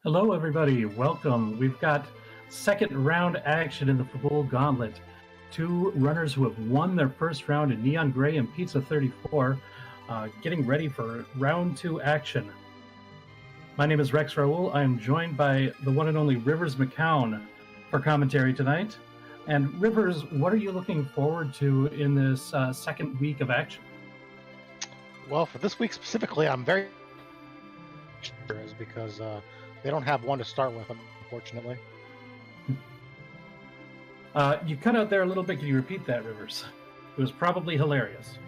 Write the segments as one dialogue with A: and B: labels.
A: Hello, everybody. Welcome. We've got second round action in the Fabul Gauntlet. Two runners who have won their first round in Neon Gray and Pizza 34, getting ready for round two action. My name is Rex Raoul. I am joined by the one and only Rivers McCown for commentary tonight. And Rivers, what are you looking forward to in this second week of action?
B: Well, for this week specifically, I'm very curious because they don't have one to start with, unfortunately.
A: You cut out there a little bit. Can you repeat that, Rivers? It was probably hilarious.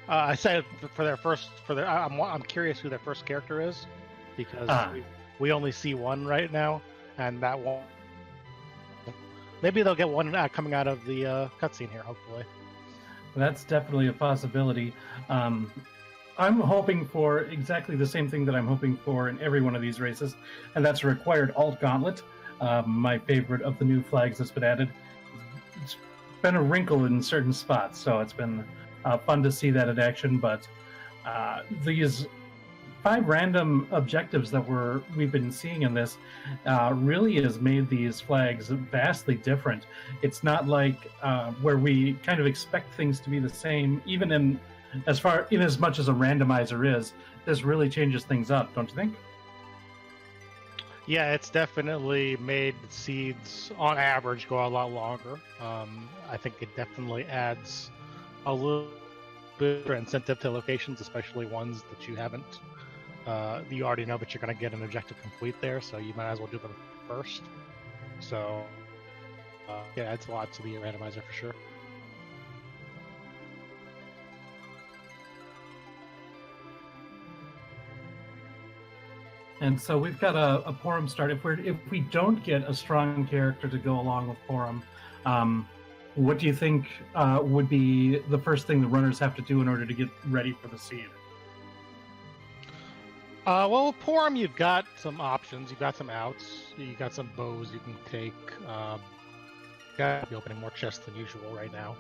B: I said I'm curious who their first character is because we only see one right now, and that one. Maybe they'll get one coming out of the cutscene here, hopefully.
A: That's definitely a possibility. I'm hoping for exactly the same thing that I'm hoping for in every one of these races, and that's a required alt gauntlet. My favorite of the new flags that's been added. It's been a wrinkle in certain spots, so it's been fun to see that in action. But these 5 random objectives that we've been seeing in this really has made these flags vastly different. It's not like where we kind of expect things to be the same, even in as much as a randomizer is. This really changes things up, don't you think?
B: Yeah, it's definitely made seeds on average go a lot longer. I think it definitely adds a little bit of incentive to locations, especially ones that you haven't. You already know that you're going to get an objective complete there, so you might as well do them first. So, yeah, it's a lot to the randomizer for sure.
A: And so we've got a Porum start. If we don't get a strong character to go along with Porum, what do you think would be the first thing the runners have to do in order to get ready for the seed?
B: Well, with Porum, you've got some options. You've got some outs. You got some bows you can take. Got to be opening more chests than usual right now.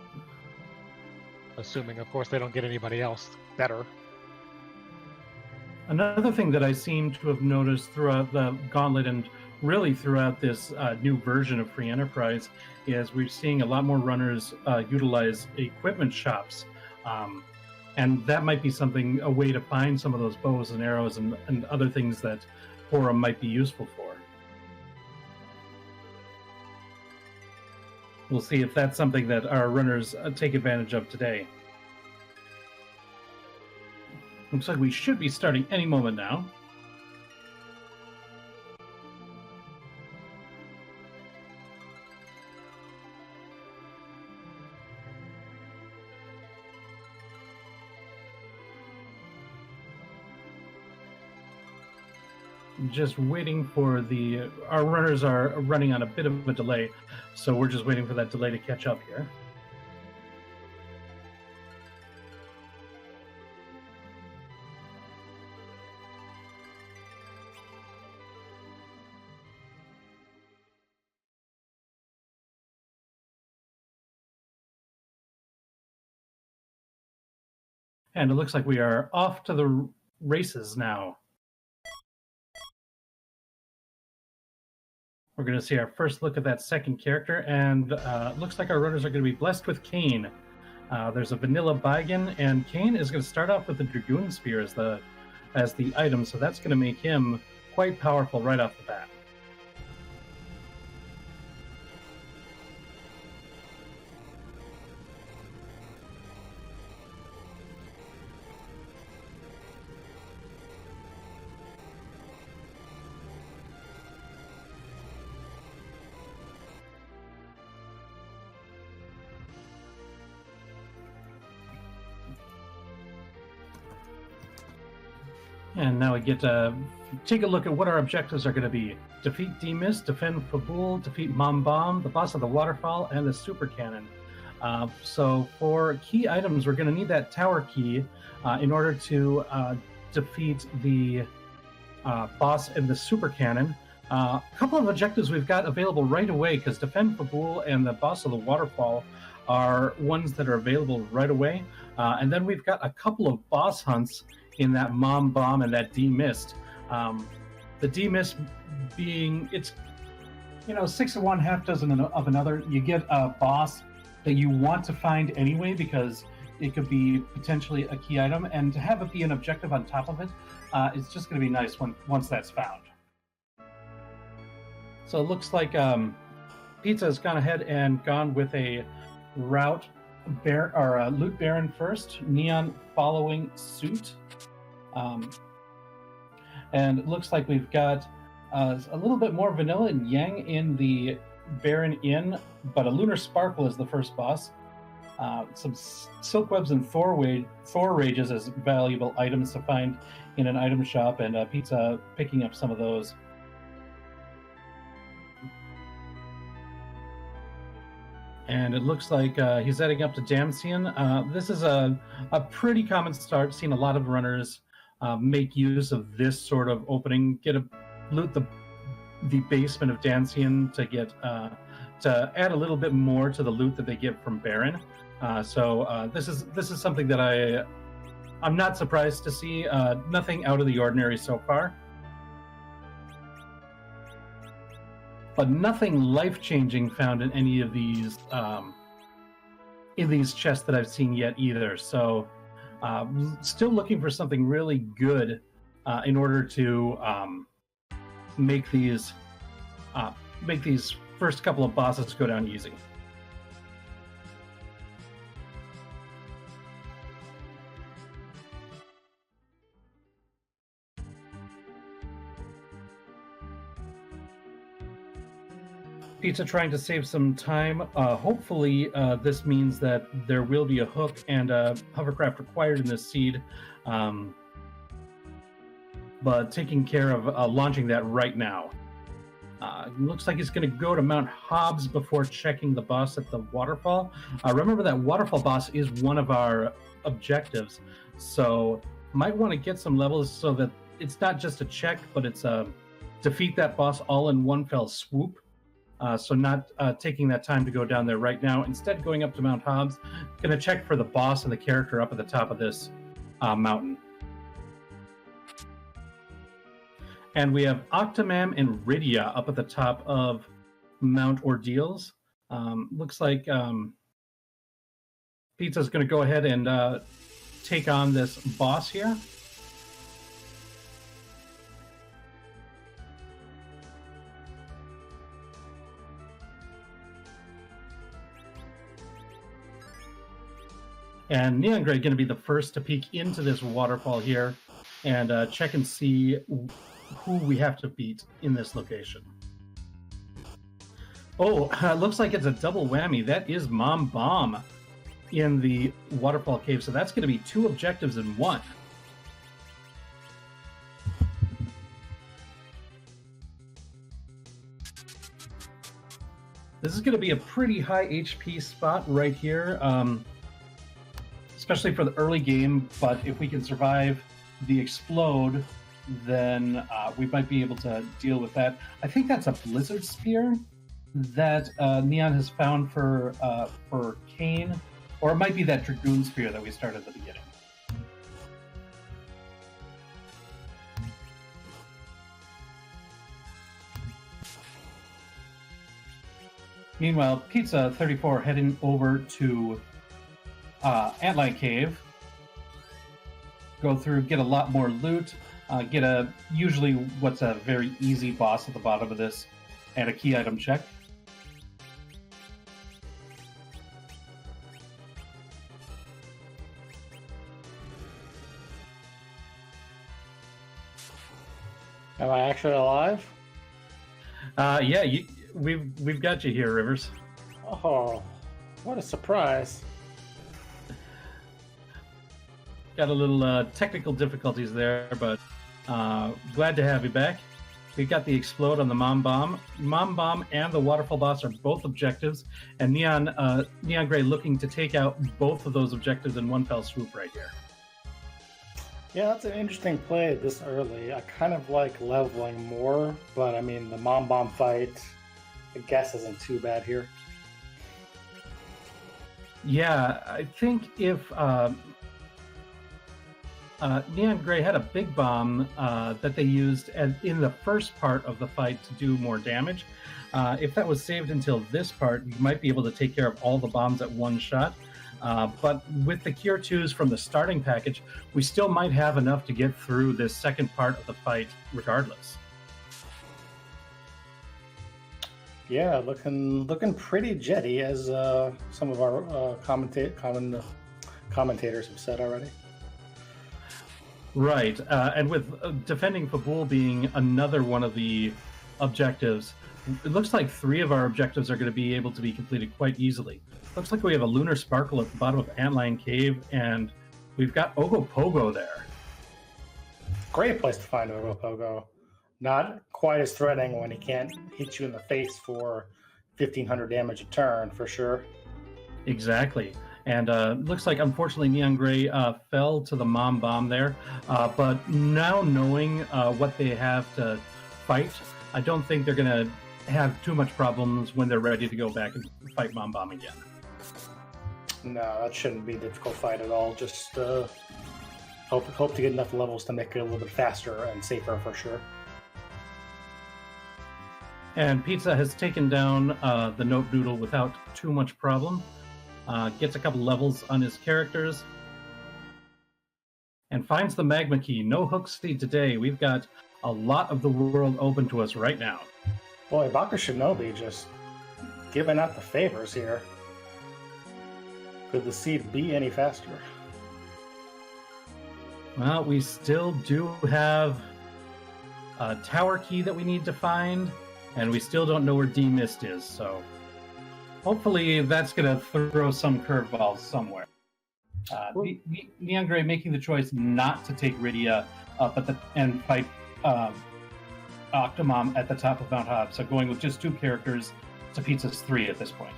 B: Assuming, of course, they don't get anybody else better.
A: Another thing that I seem to have noticed throughout the Gauntlet and really throughout this new version of Free Enterprise is we're seeing a lot more runners utilize equipment shops. And that might be a way to find some of those bows and arrows and other things that Porum might be useful for. We'll see if that's something that our runners take advantage of today. Looks like we should be starting any moment now. Just waiting for our runners are running on a bit of a delay, so we're just waiting for that delay to catch up here. And it looks like we are off to the races now. We're going to see our first look at that second character, and looks like our runners are going to be blessed with Kane. There's a vanilla Baigan, and Kane is going to start off with the Dragoon Spear as the item, so that's going to make him quite powerful right off the bat. And now we get to take a look at what our objectives are going to be. Defeat D-Mist, defend Fabul, defeat Mom Bomb, the boss of the waterfall, and the super cannon. So for key items, we're going to need that tower key in order to defeat the boss and the super cannon. A couple of objectives we've got available right away, because defend Fabul and the boss of the waterfall are ones that are available right away. And then we've got a couple of boss hunts in that Mom Bomb and that D-Mist. The demiss being, it's, 6 of one, half dozen of another. You get a boss that you want to find anyway because it could be potentially a key item, and to have it be an objective on top of it, it's just going to be nice once that's found. So it looks like Pizza has gone ahead and gone with a route loot baron first, Neon following suit, and it looks like we've got a little bit more vanilla and yang in the Baron Inn, but a Lunar Sparkle is the first boss. Some Silk Webs and Thor Rages as valuable items to find in an item shop, and Pizza picking up some of those. And it looks like he's heading up to Damcian. This is a pretty common start. Seen a lot of runners make use of this sort of opening. Loot the basement of Damcian to get to add a little bit more to the loot that they get from Baron. So this is something that I'm not surprised to see. Nothing out of the ordinary so far. But nothing life-changing found in any of these chests that I've seen yet either. So, still looking for something really good in order to make these first couple of bosses go down easy. Pizza trying to save some time. Hopefully, this means that there will be a hook and a hovercraft required in this seed, but taking care of launching that right now. Looks like he's going to go to Mount Hobbs before checking the boss at the waterfall. Remember that waterfall boss is one of our objectives, so might want to get some levels so that it's not just a check, but it's a defeat that boss all in one fell swoop. So not taking that time to go down there right now. Instead, going up to Mount Hobbs, going to check for the boss and the character up at the top of this mountain. And we have Octomam and Rydia up at the top of Mount Ordeals. Looks like Pizza's going to go ahead and take on this boss here. And neongrey going to be the first to peek into this waterfall here and check and see who we have to beat in this location. Oh, looks like it's a double whammy. That is Mom Bomb in the waterfall cave. So that's going to be 2 objectives in 1. This is going to be a pretty high HP spot right here. Especially for the early game, but if we can survive the explode, then we might be able to deal with that. I think that's a Blizzard Spear that Neon has found for Kane, or it might be that Dragoon Spear that we started at the beginning. Meanwhile, Pizza 34 heading over to Antlion Cave, go through, get a lot more loot, get usually what's a very easy boss at the bottom of this, and a key item check.
C: Am I actually alive?
A: Yeah, we've got you here, Rivers.
C: Oh, what a surprise.
A: Got a little technical difficulties there, but glad to have you back. We've got the explode on the Mom Bomb. Mom Bomb and the waterfall boss are both objectives, and neongrey looking to take out both of those objectives in one fell swoop right here.
C: Yeah, that's an interesting play this early. I kind of like leveling more, but I mean, the Mom Bomb fight, I guess, isn't too bad here.
A: Yeah, I think if neongrey had a big bomb that they used in the first part of the fight to do more damage. If that was saved until this part, you might be able to take care of all the bombs at one shot. But with the Cure 2s from the starting package, we still might have enough to get through this second part of the fight regardless.
C: Yeah, looking pretty jetty, as some of our commentators have said already.
A: Right, and with defending Fabul being another one of the objectives, it looks like 3 of our objectives are going to be able to be completed quite easily. Looks like we have a Lunar Sparkle at the bottom of Antlion Cave, and we've got Ogopogo there.
C: Great place to find Ogopogo. Not quite as threatening when he can't hit you in the face for 1,500 damage a turn, for sure.
A: Exactly. And looks like, unfortunately, neongrey fell to the Mom Bomb there. But now knowing what they have to fight, I don't think they're going to have too much problems when they're ready to go back and fight Mom Bomb again.
C: No, that shouldn't be a difficult fight at all. Just hope to get enough levels to make it a little bit faster and safer, for sure.
A: And Pizza has taken down the Note Doodle without too much problem. Gets a couple levels on his characters. And finds the Magma Key. No hook seed today. We've got a lot of the world open to us right now.
C: Boy, Baka Shinobi just giving out the favors here. Could the seed be any faster?
A: Well, we still do have a tower key that we need to find. And we still don't know where D-Mist is, so hopefully that's going to throw some curveballs somewhere. neongrey making the choice not to take Rydia up and fight Octomom at the top of Mount Hob, so going with just 2 characters to Pizza's 3 at this point.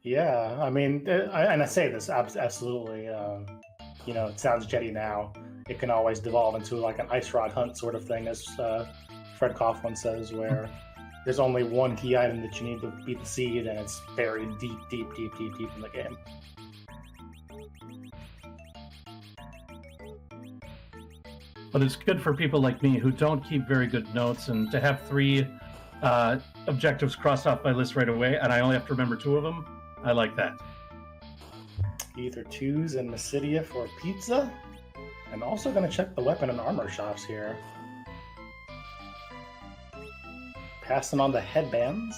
C: Yeah, I mean, and I say this absolutely, it sounds jetty now. It can always devolve into like an ice rod hunt sort of thing, as Fred Coughlin says, where there's only one key item that you need to beat the seed, and it's buried deep in the game.
A: But it's good for people like me who don't keep very good notes, and to have 3 objectives crossed off my list right away, and I only have to remember 2 of them, I like that.
C: Ether 2s and Mysidia for Pizza. I'm also going to check the weapon and armor shops here. Passing on the headbands.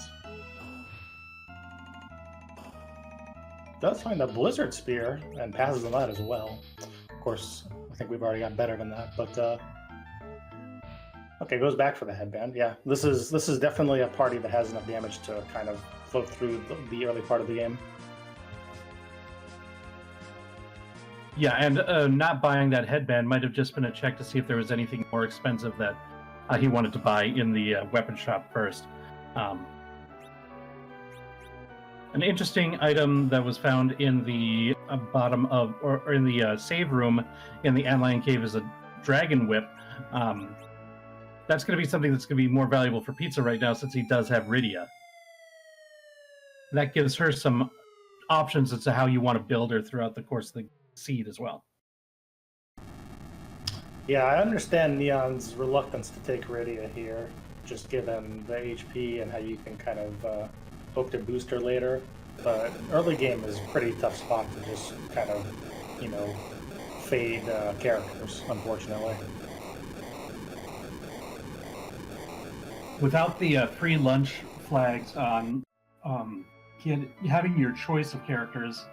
C: Does find a Blizzard Spear and passes on that as well. Of course, I think we've already got better than that, but okay, goes back for the headband. Yeah, this is definitely a party that has enough damage to kind of float through the early part of the game.
A: Yeah, and not buying that headband might have just been a check to see if there was anything more expensive that he wanted to buy in the weapon shop first. An interesting item that was found in the bottom of, or in the save room in the Antlion Cave is a dragon whip. That's going to be something that's going to be more valuable for Pizza right now since he does have Rydia. That gives her some options as to how you want to build her throughout the course of the seed as well.
C: Yeah, I understand Neon's reluctance to take Rydia here, just given the HP and how you can kind of hope to boost her later. But early game is a pretty tough spot to just kind of, fade characters, unfortunately.
A: Without the free lunch flags on, having your choice of characters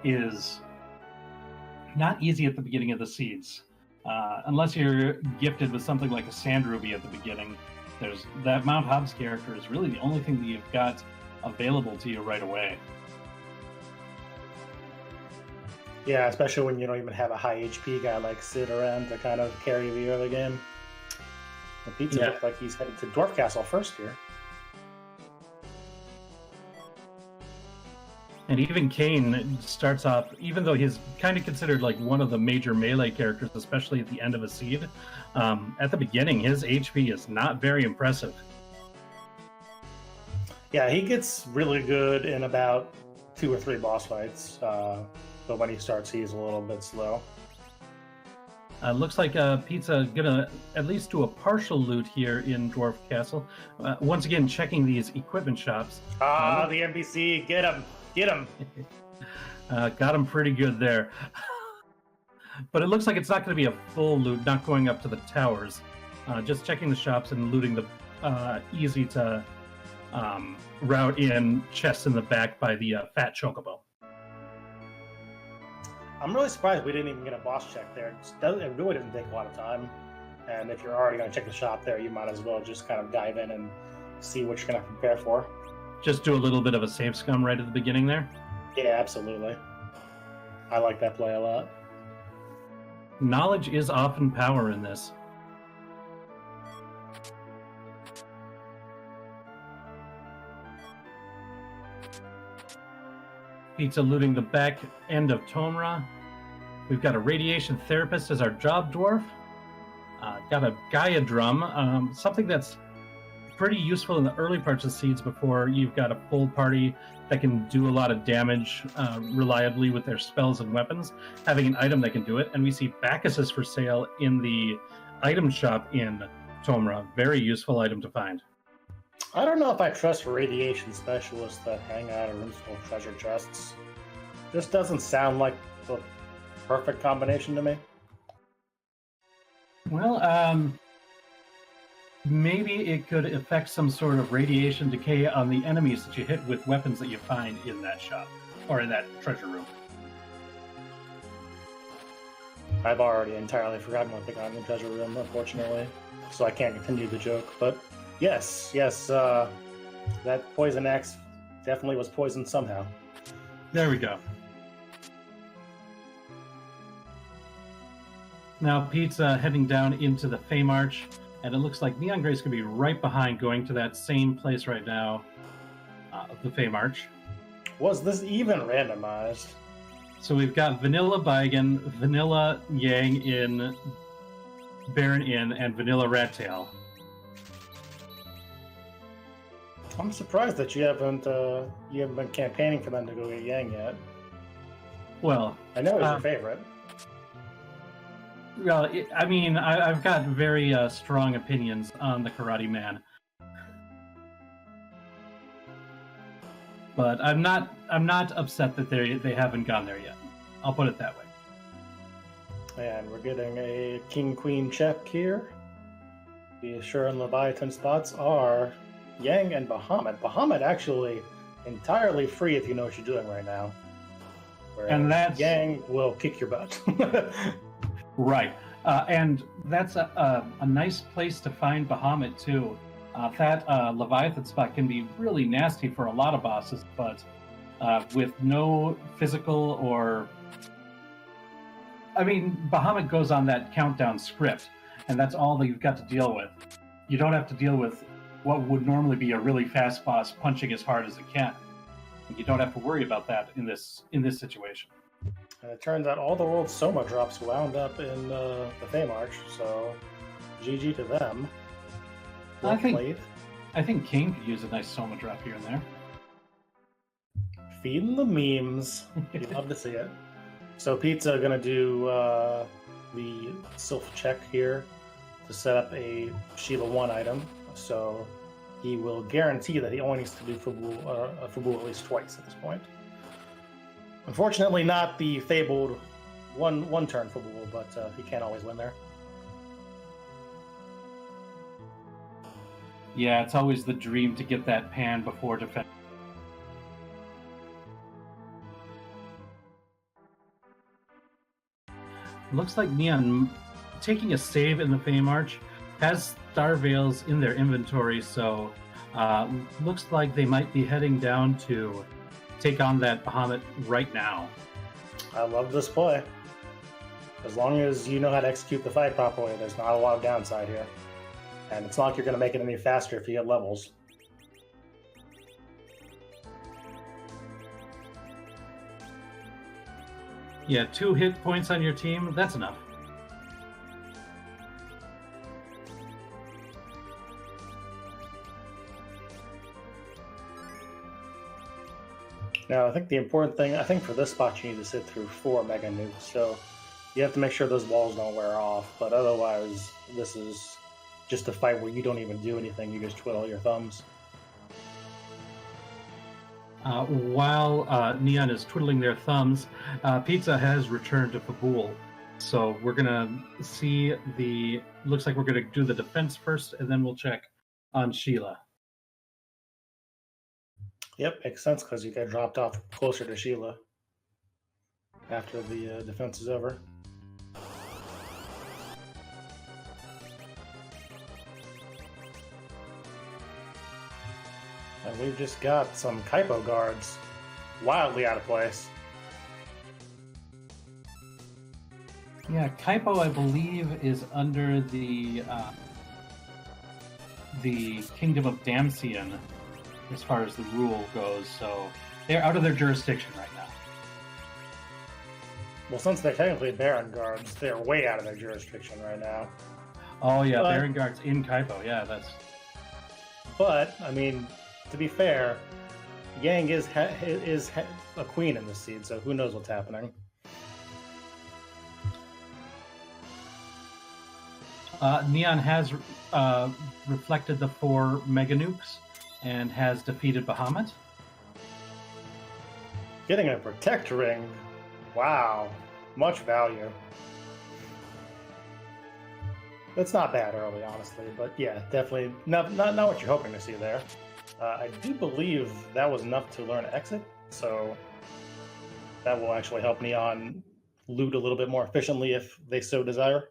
A: is not easy at the beginning of the seeds. Unless you're gifted with something like a Sand Ruby at the beginning, there's that Mount Hobbs character is really the only thing that you've got available to you right away.
C: Yeah, especially when you don't even have a high HP guy like Sid around to kind of carry the early game. The Pizza looks like he's headed to Dwarf Castle first here.
A: And even Kane starts off, even though he's kind of considered like one of the major melee characters, especially at the end of a seed, at the beginning, his HP is not very impressive.
C: Yeah, he gets really good in about 2 or 3 boss fights, but when he starts, he's a little bit slow.
A: Looks like Pizza gonna at least do a partial loot here in Dwarf Castle. Once again, checking these equipment shops.
C: The NPC, get him, get him.
A: Got him pretty good there. But it looks like it's not going to be a full loot, not going up to the towers. Just checking the shops and looting the easy to route in chests in the back by the fat chocobo.
C: I'm really surprised we didn't even get a boss check there. It really didn't take a lot of time. And if you're already going to check the shop there, you might as well just kind of dive in and see what you're going to prepare for.
A: Just do a little bit of a save scum right at the beginning there.
C: Yeah, absolutely. I like that play a lot.
A: Knowledge is often power in this. Pizza looting the back end of Tomra. We've got a radiation therapist as our job dwarf. Got a Gaia drum, something that's pretty useful in the early parts of Seeds before you've got a full party that can do a lot of damage reliably with their spells and weapons. Having an item that can do it. And we see Bacchuses for sale in the item shop in Tomra. Very useful item to find.
C: I don't know if I trust radiation specialists that hang out in rooms full of treasure chests. This doesn't sound like the perfect combination to me.
A: Well, maybe it could affect some sort of radiation decay on the enemies that you hit with weapons that you find in that shop or in that treasure room.
C: I've already entirely forgotten what they got in the treasure room, unfortunately, so I can't continue the joke. But yes, that poison axe definitely was poisoned somehow.
A: There we go. Now Pete's heading down into the Feymarch, and it looks like neongrey's going to be right behind, going to that same place right now, the Feymarch.
C: Was this even randomized?
A: So we've got Vanilla Baigan, Vanilla Yang in Baron Inn, and Vanilla Rattail.
C: I'm surprised that you haven't been campaigning for them to go get Yang yet.
A: Well,
C: I know he's your favorite.
A: Well, I've got very strong opinions on the Karate Man, but I'm not upset that they haven't gone there yet. I'll put it that way.
C: And we're getting a King-Queen check here. The Assure and Leviathan spots are Yang and Bahamut. Bahamut actually entirely free if you know what you're doing right now. Whereas
A: And that's
C: Yang will kick your butt.
A: right. And that's a nice place to find Bahamut too. That Leviathan spot can be really nasty for a lot of bosses, but with no physical or... Bahamut goes on that countdown script, and that's all that you've got to deal with. You don't have to deal with what would normally be a really fast boss punching as hard as it can. You don't have to worry about that in this situation.
C: And it turns out all the world's Soma drops wound up in the Feymarch, so GG to them. Well played.
A: I think Kane could use a nice Soma drop here and there.
C: Feeding the memes. You'd love to see it. So Pizza gonna do the Sylph check here to set up a Shiva 1 item. So he will guarantee that he only needs to do Fabul at least twice at this point. Unfortunately, not the fabled one turn Fabul, but he can't always win there.
A: Yeah, it's always the dream to get that pan before defense. Looks like Neon taking a save in the Feymarch has Star Veils in their inventory, so looks like they might be heading down to take on that Bahamut right now.
C: I love this play. As long as you know how to execute the fight properly, there's not a lot of downside here. And it's not like you're going to make it any faster if you get levels.
A: Yeah, 2 hit points on your team, that's enough.
C: Now, I think the important thing, for this spot, you need to sit through 4 Mega Nukes. So You have to make sure those walls don't wear off, but otherwise, this is just a fight where you don't even do anything. You just twiddle your thumbs.
A: While Neon is twiddling their thumbs, Pizza has returned to Fabul. So we're gonna see the. Looks like we're gonna do the defense first, and then we'll check on Sheila.
C: Yep, makes sense because you get dropped off closer to Sheila after the defense is over. And we've just got some Kaipo guards wildly out of place.
A: Yeah, Kaipo, I believe, is under the Kingdom of Damcian, as far as the rule goes. So they're out of their jurisdiction right now.
C: Well, since they're technically Baron guards, they're way out of their jurisdiction right now.
A: Oh yeah, Baron guards in Kaipo. Yeah, that's.
C: But I mean, to be fair, Yang is a queen in this seed, so who knows what's happening.
A: Neon has reflected the 4 Mega Nukes and has defeated Bahamut.
C: Getting a Protect Ring, wow, much value. It's not bad early, honestly, but yeah, definitely not what you're hoping to see there. I do believe that was enough to learn Exit, so that will actually help Neon loot a little bit more efficiently if they so desire.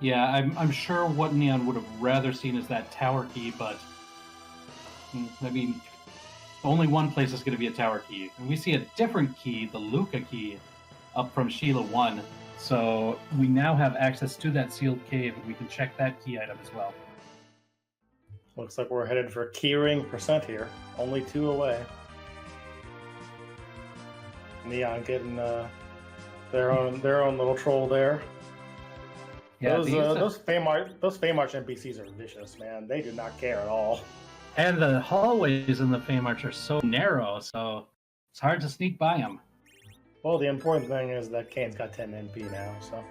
A: Yeah, I'm sure what Neon would have rather seen is that tower key, but I mean, only one place is going to be a tower key. And we see a different key, the Luca key, up from Sheila 1. So we now have access to that sealed cave, and we can check that key item as well.
C: Looks like we're headed for keyring percent here. Only 2 away. Neon getting their own little troll there. Yeah, those Feymarch NPCs are vicious, man. They do not care at all.
A: And the hallways in the Feymarch are so narrow, so it's hard to sneak by them.
C: Well, the important thing is that Kane's got 10 NP now, so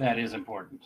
A: that is important.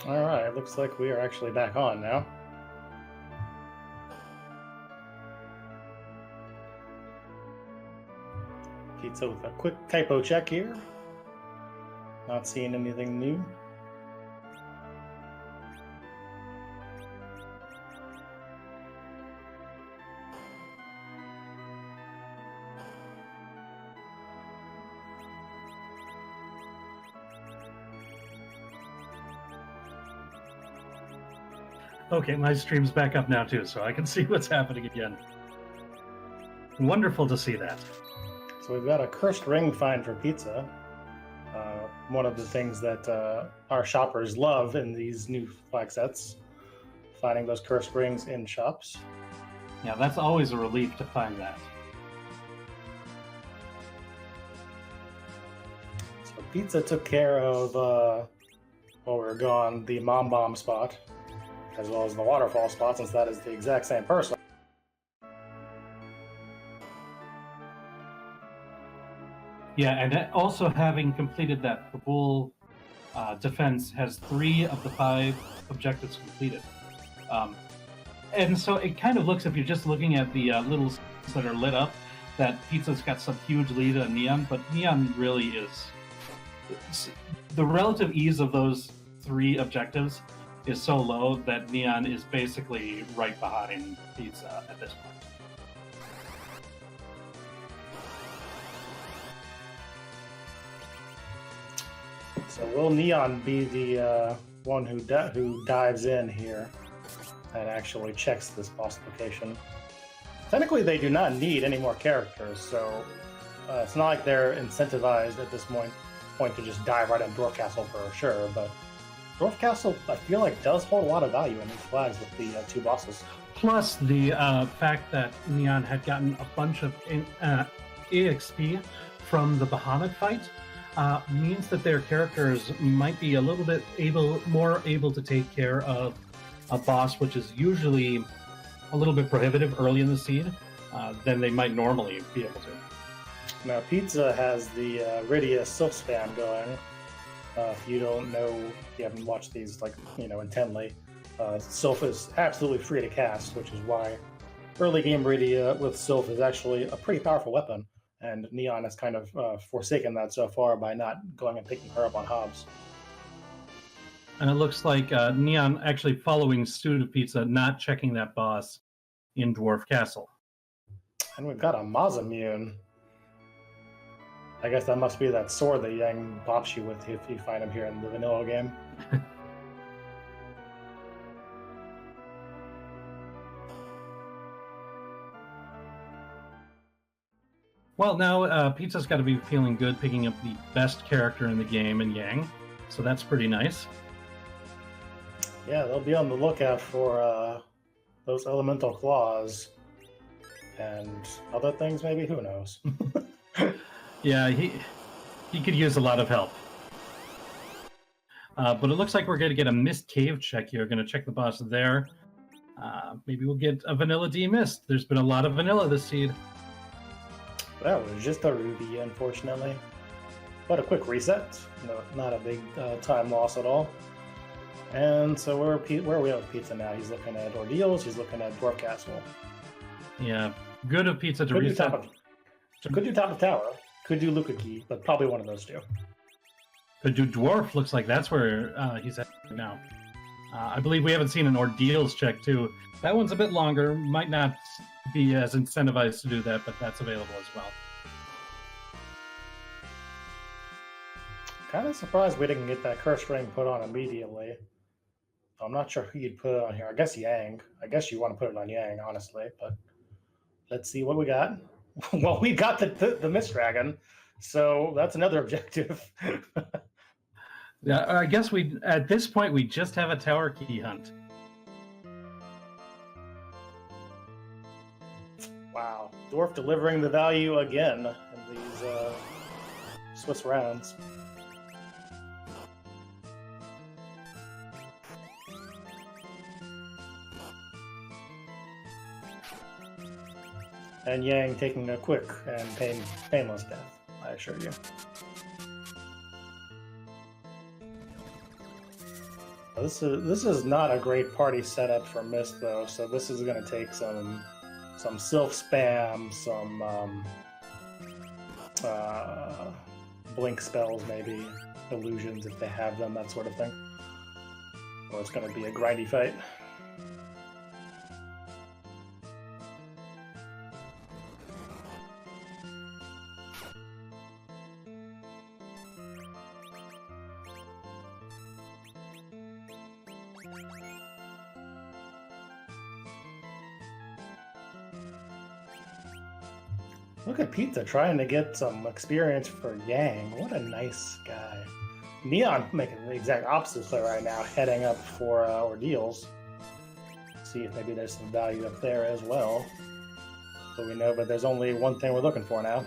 C: Alright, looks like we are actually back on now. Pizza with a quick typo check here. Not seeing anything new.
A: Okay, my stream's back up now too, so I can see what's happening again. Wonderful to see that.
C: So we've got a cursed ring find for Pizza. One of the things that our shoppers love in these new flag sets, finding those cursed rings in shops.
A: Yeah, that's always a relief to find that.
C: So Pizza took care of, while we were gone, the Mom Bomb spot, as well as the Waterfall spot, since that is the exact same person.
A: Yeah, and also having completed that Fabul defense has 3 of the 5 objectives completed. And so it kind of looks, if you're just looking at the little that are lit up, that Pizza's got some huge lead on Neon, but Neon really is... The relative ease of those 3 objectives is so low that Neon is basically right behind Pizza at this point.
C: So will Neon be the one who dives in here and actually checks this boss location. Technically, they do not need any more characters, so it's not like they're incentivized at this point to just dive right in Dwarf Castle for sure. But Dwarf Castle, I feel like, does hold a lot of value in these flags with the two bosses.
A: Plus the fact that Neon had gotten a bunch of EXP from the Bahamut fight means that their characters might be a little bit more able to take care of a boss, which is usually a little bit prohibitive early in the seed, than they might normally be able to.
C: Now, Pizza has the Rydia Sylph spam going. If you don't know, if you haven't watched these intently, Sylph is absolutely free to cast, which is why early game Rydia with Sylph is actually a pretty powerful weapon. And Neon has kind of forsaken that so far by not going and picking her up on Hobbs.
A: And it looks like Neon actually following suit of Pizza, not checking that boss in Dwarf Castle.
C: And we've got a Masamune. I guess that must be that sword that Yang bops you with if you find him here in the vanilla game.
A: Well, now Pizza's got to be feeling good picking up the best character in the game in Yang, so that's pretty nice.
C: Yeah, they'll be on the lookout for those elemental claws and other things, maybe? Who knows?
A: Yeah, he could use a lot of help. But it looks like we're going to get a Mist Cave check here. Going to check the boss there. Maybe we'll get a Vanilla D Mist. There's been a lot of vanilla this seed.
C: That was just a ruby, unfortunately. But a quick reset. No, not a big time loss at all. And so where are we at with Pizza now? He's looking at Ordeals. He's looking at Dwarf Castle.
A: Yeah, good of Pizza to
C: could
A: reset.
C: Could do top of tower. Could do Luca Key, but probably one of those two.
A: Could do Dwarf. Looks like that's where he's at now. I believe we haven't seen an Ordeals check too. That one's a bit longer. Might not be as incentivized to do that, but that's available as well.
C: Kind of surprised we didn't get that curse ring put on immediately. I'm not sure who you'd put it on here. I guess Yang. I guess you want to put it on Yang, honestly. But let's see what we got. Well, we got the Mist Dragon, so that's another objective.
A: Yeah, I guess at this point we just have a tower key hunt.
C: Wow, Dwarf delivering the value again in these Swiss rounds. And Yang taking a quick and painless death, I assure you. This is not a great party setup for Mist though, so this is going to take some Sylph spam, some blink spells, maybe illusions if they have them, that sort of thing. Or it's going to be a grindy fight. Look at Pizza trying to get some experience for Yang. What a nice guy. Neon making the exact opposite play right now, heading up for Ordeals. See if maybe there's some value up there as well. So we know, but there's only one thing we're looking for now.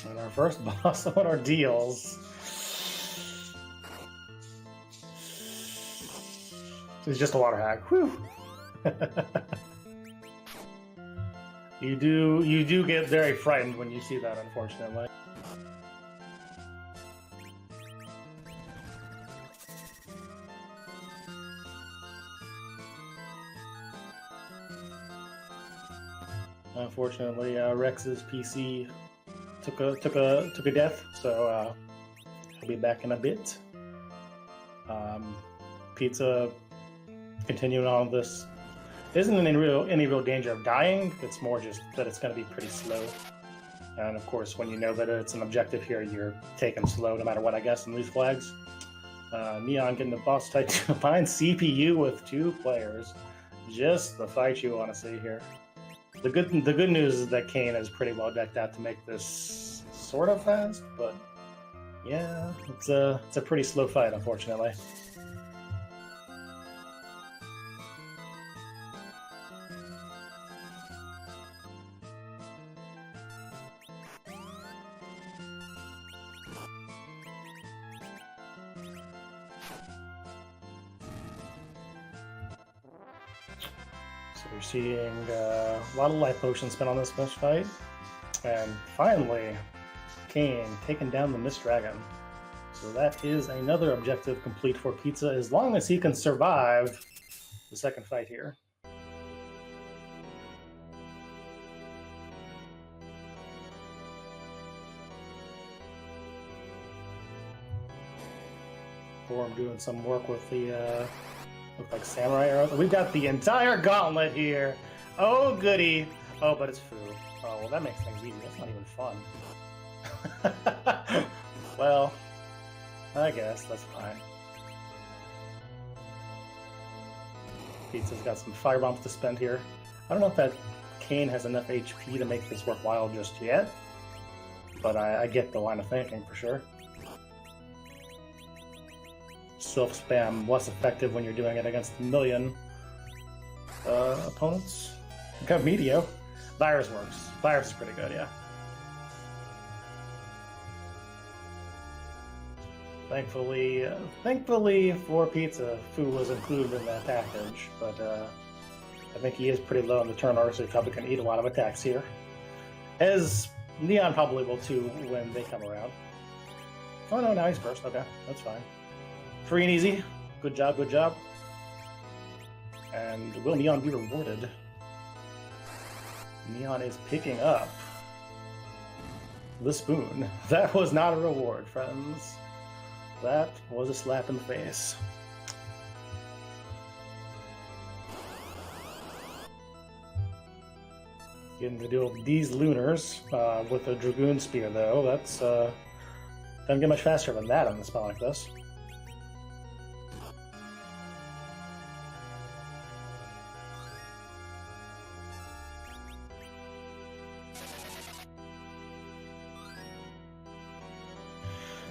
C: And our first boss on Ordeals is just a water hack. Whew. You do get very frightened when you see that, unfortunately. Unfortunately, Rex's PC took a death, so he'll be back in a bit. Pizza continuing on this isn't in any real danger of dying. It's more just that it's going to be pretty slow. And of course, when you know that it's an objective here, you're taking slow no matter what, I guess, in these flags. Neon getting the boss type to find CPU with 2 players. Just the fight you want to see here. The good news is that Kane is pretty well decked out to make this sort of fast, but yeah, it's a pretty slow fight, unfortunately. So you're seeing a lot of life potions spent on this fish fight. And finally, Kane taking down the Mist Dragon. So that is another objective complete for Pizza, as long as he can survive the second fight here. Or I'm doing some work with the look like samurai arrows. We've got the entire gauntlet here. Oh goody. Oh, but it's food. Oh well, that makes things easy. That's not even fun. Well, I guess that's fine. Pizza's got some fire bombs to spend here. I don't know if that Kane has enough HP to make this worthwhile just yet, but I get the line of thinking for sure. Self-spam less effective when you're doing it against a million opponents. Got Medio. Virus works. Virus is pretty good, yeah. Thankfully for Pizza, Fu was included in that package, but I think he is pretty low on the turn order, so he probably can eat a lot of attacks here. As Neon probably will too when they come around. Oh no, now he's first. Okay, that's fine. Free and easy. Good job, good job. And will Neon be rewarded? Neon is picking up the spoon. That was not a reward, friends. That was a slap in the face. Getting to deal with these Lunars with a Dragoon Spear, though. That's doesn't get much faster than that on a spell like this.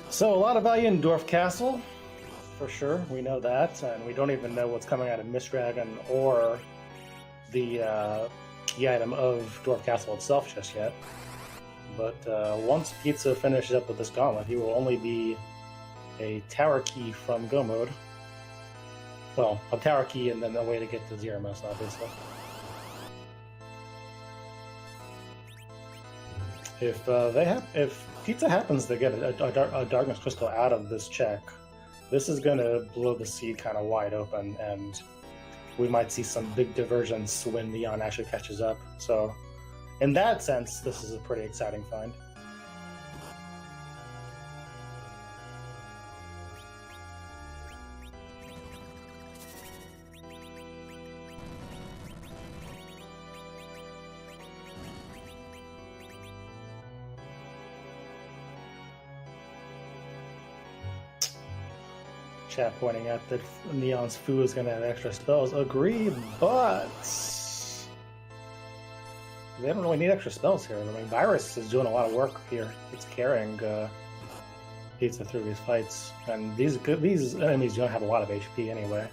C: So a lot of value in Dwarf Castle, for sure. We know that, and we don't even know what's coming out of Mist Dragon or the item of Dwarf Castle itself just yet. But once Pizza finishes up with this gauntlet, he will only be a tower key from Go Mode. Well, a tower key and then a way to get to Zero Most, obviously. If Pizza happens to get a Darkness Crystal out of this check, this is going to blow the seed kind of wide open, and we might see some big divergence when Neon actually catches up. So, in that sense, this is a pretty exciting find. Chat pointing out that Neon's Fu is going to have extra spells. Agreed, but they don't really need extra spells here. I mean, Virus is doing a lot of work here. It's carrying Pizza through these fights, and these enemies don't have a lot of HP anyway.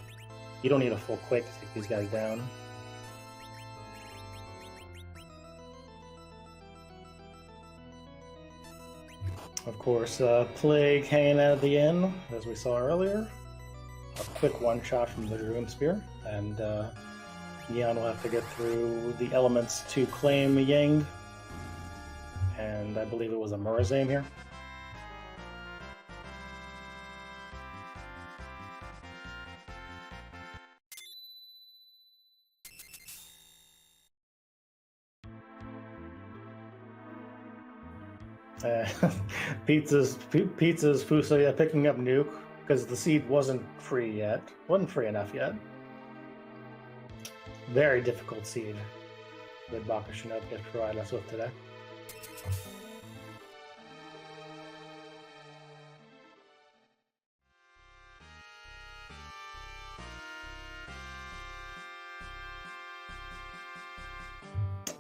C: You don't need a full Quake to take these guys down. Of course, Plague hanging out at the end, as we saw earlier. A quick one-shot from the Dragoon Spear, and Neon will have to get through the elements to claim Yang. And I believe it was a Murazame here. Pizza's Fusoya picking up Nuke because the seed wasn't free enough yet. Very difficult seed that Baka Shinobi has provided us with today.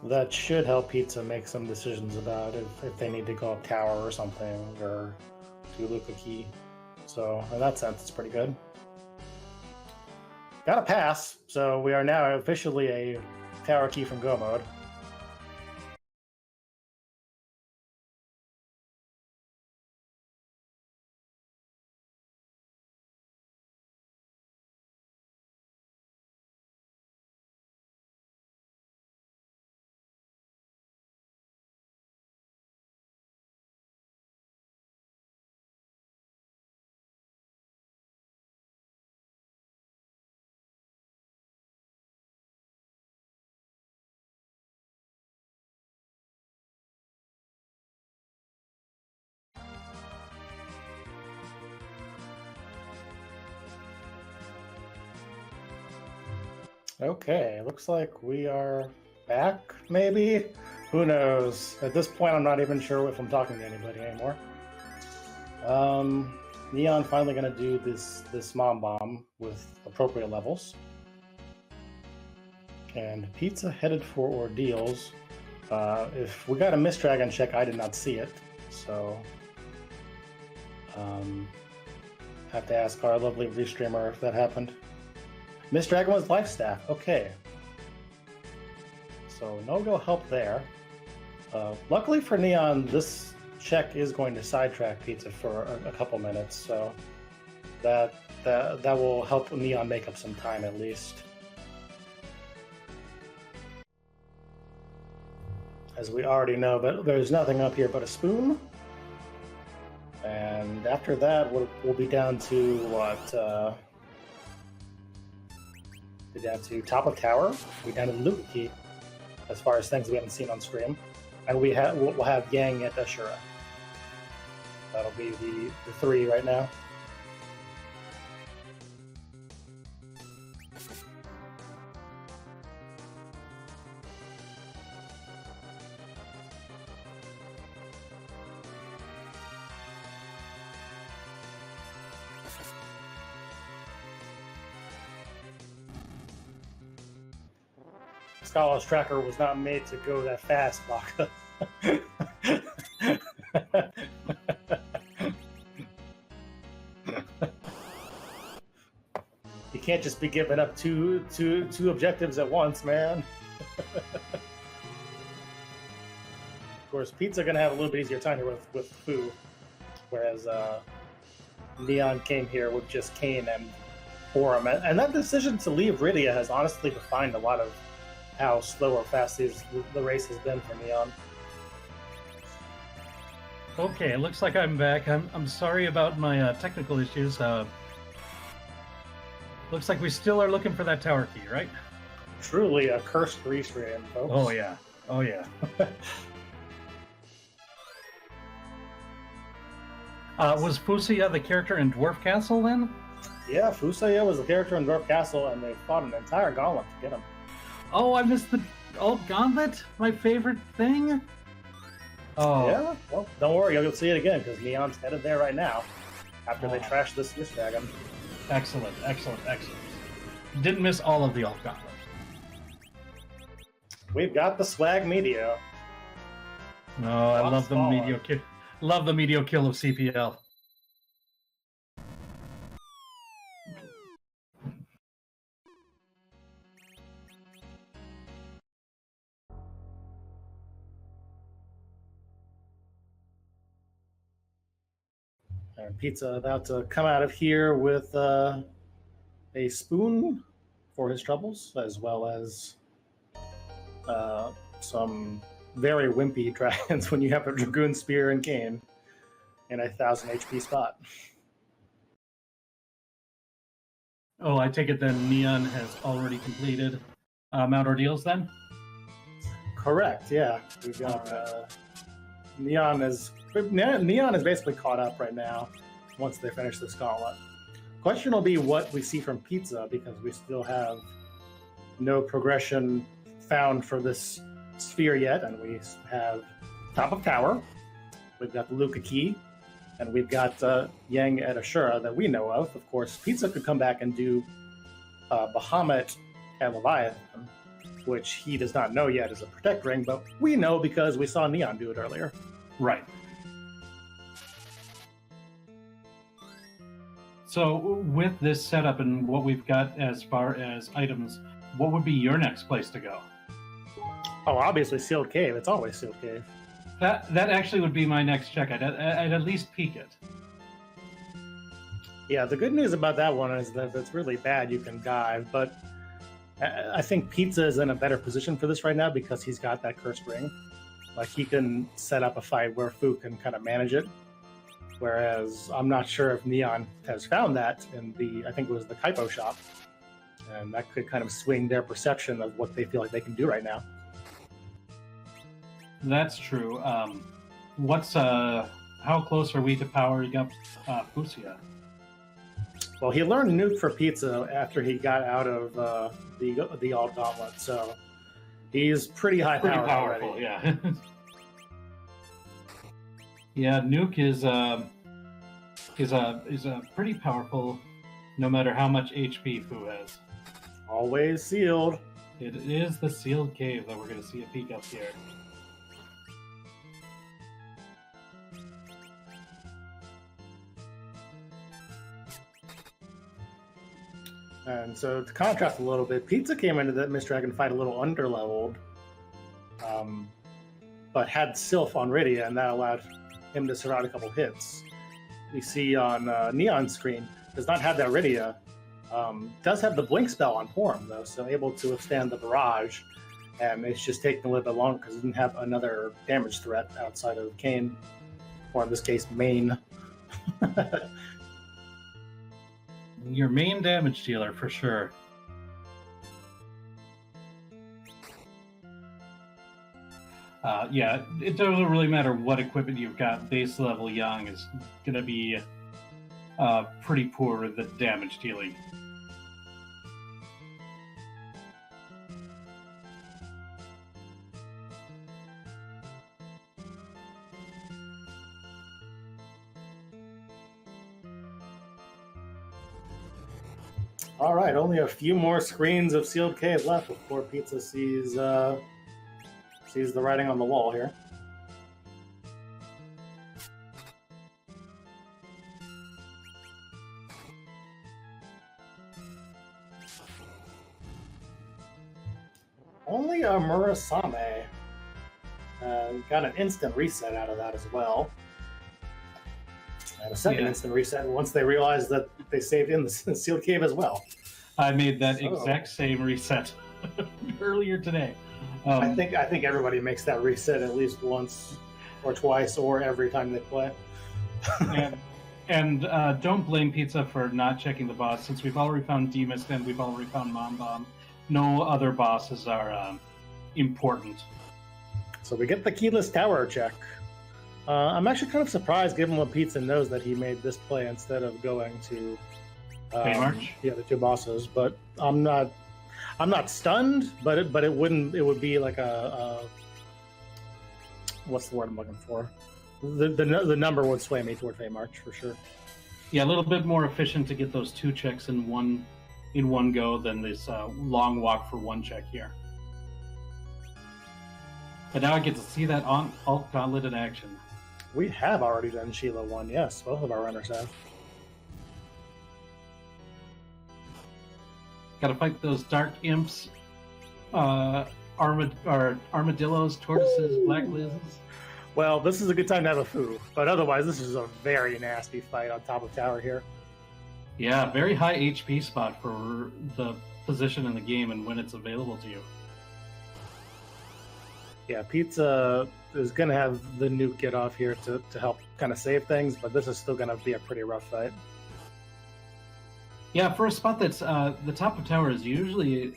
C: That should help Pizza make some decisions about if they need to go up tower or something, or do Luca Key. So in that sense, it's pretty good. Got a pass, so we are now officially a tower key from Go mode. Okay, looks like we are back, maybe? Who knows? At this point, I'm not even sure if I'm talking to anybody anymore. Neon finally gonna do this Mom Bomb with appropriate levels. And Pizza headed for Ordeals. If we got a Mist Dragon check, I did not see it, so... have to ask our lovely restreamer if that happened. Mist Dragon was Life Staff. Okay. So no go help there. Luckily for Neon, this check is going to sidetrack Pizza for a couple minutes, so that will help Neon make up some time at least. As we already know, but there's nothing up here but a spoon. And after that, we'll be down to what? Be down to top of tower. Be down to Luca Key, as far as things we haven't seen on stream, and we'll have Yang at Ashura. That'll be the three right now. Scholar's Tracker was not made to go that fast, Baka. You can't just be giving up two objectives at once, man. Of course, Pizza gonna have a little bit easier time here with Fu, whereas Neon came here with just Kane and Forum, and that decision to leave Rydia has honestly defined a lot of how slow or fast the race has been for Neon.
A: Okay, it looks like I'm back. I'm sorry about my technical issues. Looks like we still are looking for that tower key, right?
C: Truly a cursed restream, folks.
A: Oh yeah. Oh yeah. Was Fusoya the character in Dwarf Castle then?
C: Yeah, Fusoya was the character in Dwarf Castle, and they fought an entire gauntlet to get him.
A: Oh, I missed the Gauntlet, my favorite thing. Oh
C: yeah. Well, don't worry, you'll see it again because Neon's headed there right now after they trash this Mist Dragon.
A: Excellent, excellent, excellent. Didn't miss all of the alt Gauntlet.
C: We've got the swag Meteor.
A: Oh, I love the Meteor kill. Love the Meteor kill of CPL.
C: And Pizza about to come out of here with a spoon for his troubles, as well as some very wimpy dragons when you have a Dragoon Spear and Cane in a 1000 HP spot.
A: Oh, I take it then Neon has already completed Mount Ordeals then?
C: Correct, yeah. We've got Neon has Neon is basically caught up right now once they finish this gauntlet. Question will be what we see from Pizza, because we still have no progression found for this sphere yet, and we have Top of Tower, we've got the Luca Key, and we've got Yang at Ashura that we know of. Of course, Pizza could come back and do Bahamut and Leviathan, which he does not know yet is a Protect Ring, but we know because we saw Neon do it earlier.
A: Right. So with this setup and what we've got as far as items, what would be your next place to go?
C: Oh, obviously Sealed Cave. It's always Sealed Cave.
A: That actually would be my next check. I'd at least peek it.
C: Yeah, the good news about that one is that if it's really bad, you can dive, but I think Pizza is in a better position for this right now because he's got that Cursed Ring. Like, he can set up a fight where Fu can kind of manage it, whereas I'm not sure if Neon has found that in the, I think it was the Kaipo shop, and that could kind of swing their perception of what they feel like they can do right now.
A: That's true. How close are we to powering up Fusia?
C: Well, he learned Nuke for Pizza after he got out of the Alt Gauntlet, so he's pretty high powered
A: powerful
C: already.
A: Yeah. Yeah, Nuke is a pretty powerful, no matter how much HP Fu has.
C: Always sealed.
A: It is the sealed cave that we're going to see a peek up here.
C: And so to contrast a little bit, Pizza came into that Mist Dragon fight a little underleveled, but had Sylph on Rydia, and that allowed him to survive a couple hits. We see on Neon's screen, does not have that Rydia, does have the Blink spell on Porum, though, so able to withstand the barrage, and it's just taking a little bit longer because it didn't have another damage threat outside of Kayn, or in this case, Main.
A: Your main damage dealer, for sure. Yeah, it doesn't really matter what equipment you've got. Base level Yang is going to be pretty poor with the damage dealing.
C: All right, only a few more screens of Sealed Cave left before Pizza sees the writing on the wall here. Only a Murasame got an instant reset out of that as well. And a second instant reset once they realized that they saved in the Sealed Cave as well.
A: I made that exact same reset earlier today.
C: I think everybody makes that reset at least once or twice or every time they play.
A: and don't blame Pizza for not checking the boss, since we've already found Demas and we've already found Mom Bomb. No other bosses are important.
C: So we get the keyless tower check. I'm actually kind of surprised, given what Pizza knows, that he made this play instead of going to
A: Feymarch?
C: the other two bosses. But I'm not stunned. But it would be like a what's the word I'm looking for? The number would sway me toward Feymarch for sure.
A: Yeah, a little bit more efficient to get those two checks in one go than this long walk for one check here. But now I get to see that on Alt Gauntlet in action.
C: We have already done Sheila 1, yes. Both of our runners have.
A: Gotta fight those dark imps, armadillos, tortoises, black lizards.
C: Well, this is a good time to have a foo, but otherwise this is a very nasty fight on top of tower here.
A: Yeah, very high HP spot for the position in the game and when it's available to you.
C: Yeah, Pizza is going to have the nuke get off here to help kind of save things, but this is still going to be a pretty rough fight.
A: Yeah, for a spot that's the top of tower is usually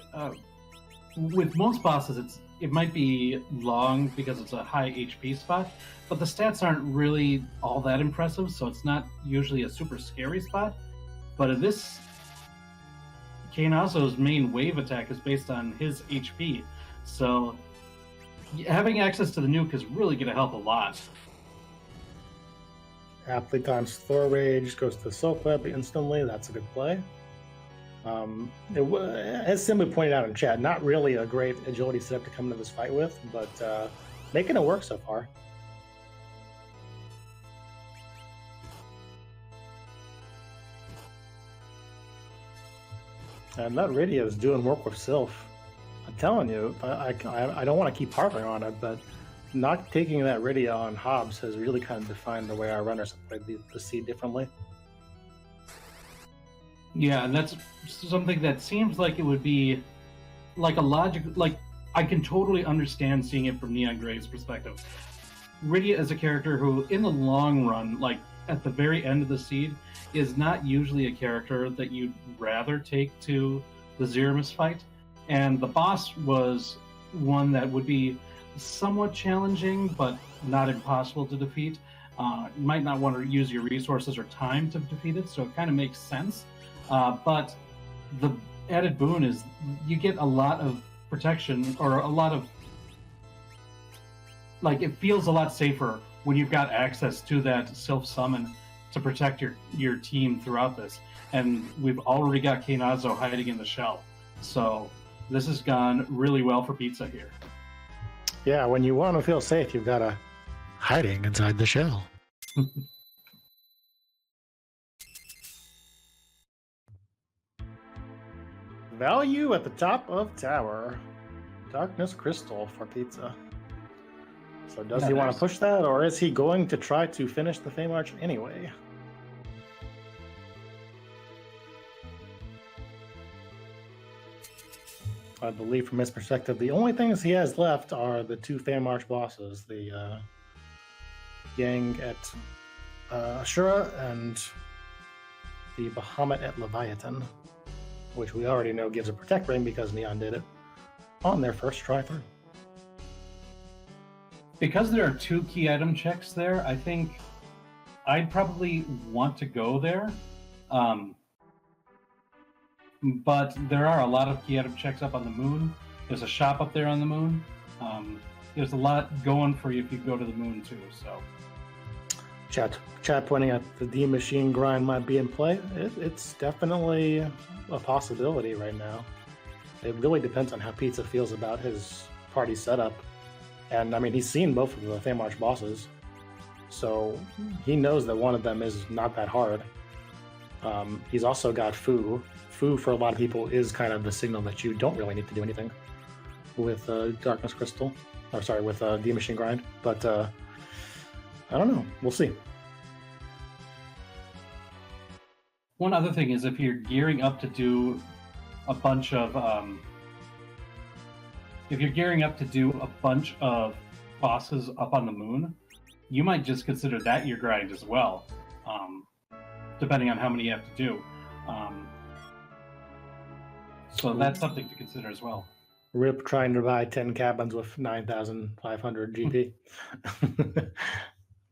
A: with most bosses, it might be long because it's a high HP spot, but the stats aren't really all that impressive, so it's not usually a super scary spot. But in this, Kainazo's main wave attack is based on his HP, so having access to the nuke is really going to help a lot.
C: Athlete times Thor Rage goes to Silk Web instantly. That's a good play. As Simba pointed out in chat, not really a great agility setup to come into this fight with, but making it work so far. And that radio is doing work with Sylph. I'm telling you, I don't want to keep harping on it, but not taking that radio on Hobbs has really kind of defined the way our runners have played the seed differently.
A: Yeah, and that's something that seems like it would be like a logic. Like, I can totally understand seeing it from neongrey's perspective. Rydia is a character who, in the long run, like at the very end of the seed, is not usually a character that you'd rather take to the Zeramis fight. And the boss was one that would be somewhat challenging, but not impossible to defeat. You might not want to use your resources or time to defeat it, so it kind of makes sense. But the added boon is you get a lot of protection, or a lot of, like, it feels a lot safer when you've got access to that self-summon to protect your team throughout this. And we've already got Kainazo hiding in the shell. So this has gone really well for Pizza here.
C: Yeah, when you want to feel safe, you've got a hiding inside the shell. Value at the top of tower. Darkness Crystal for Pizza. So does he want to push that, or is he going to try to finish the Fame Arch anyway? I believe from his perspective, the only things he has left are the two Fame Arch bosses, the Yang at Ashura and the Bahamut at Leviathan, which we already know gives a Protect Ring because Neon did it on their first try through.
A: Because there are two key item checks there, I think I'd probably want to go there. But there are a lot of key item checks up on the moon. There's a shop up there on the moon. There's a lot going for you if you go to the moon too. So,
C: chat pointing at the D machine grind might be in play. It's definitely a possibility right now. It really depends on how Pizza feels about his party setup. And I mean, he's seen both of the Fame Arch bosses, so he knows that one of them is not that hard. He's also got Fu. Fu, for a lot of people, is kind of the signal that you don't really need to do anything with Darkness Crystal. Or sorry, with D Machine Grind. But I don't know. We'll see.
A: one other thing is if you're gearing up to do a bunch of bosses up on the moon, you might just consider that your grind as well, depending on how many you have to do. So that's something to consider as well.
C: Rip trying to buy 10 cabins with 9,500 GP.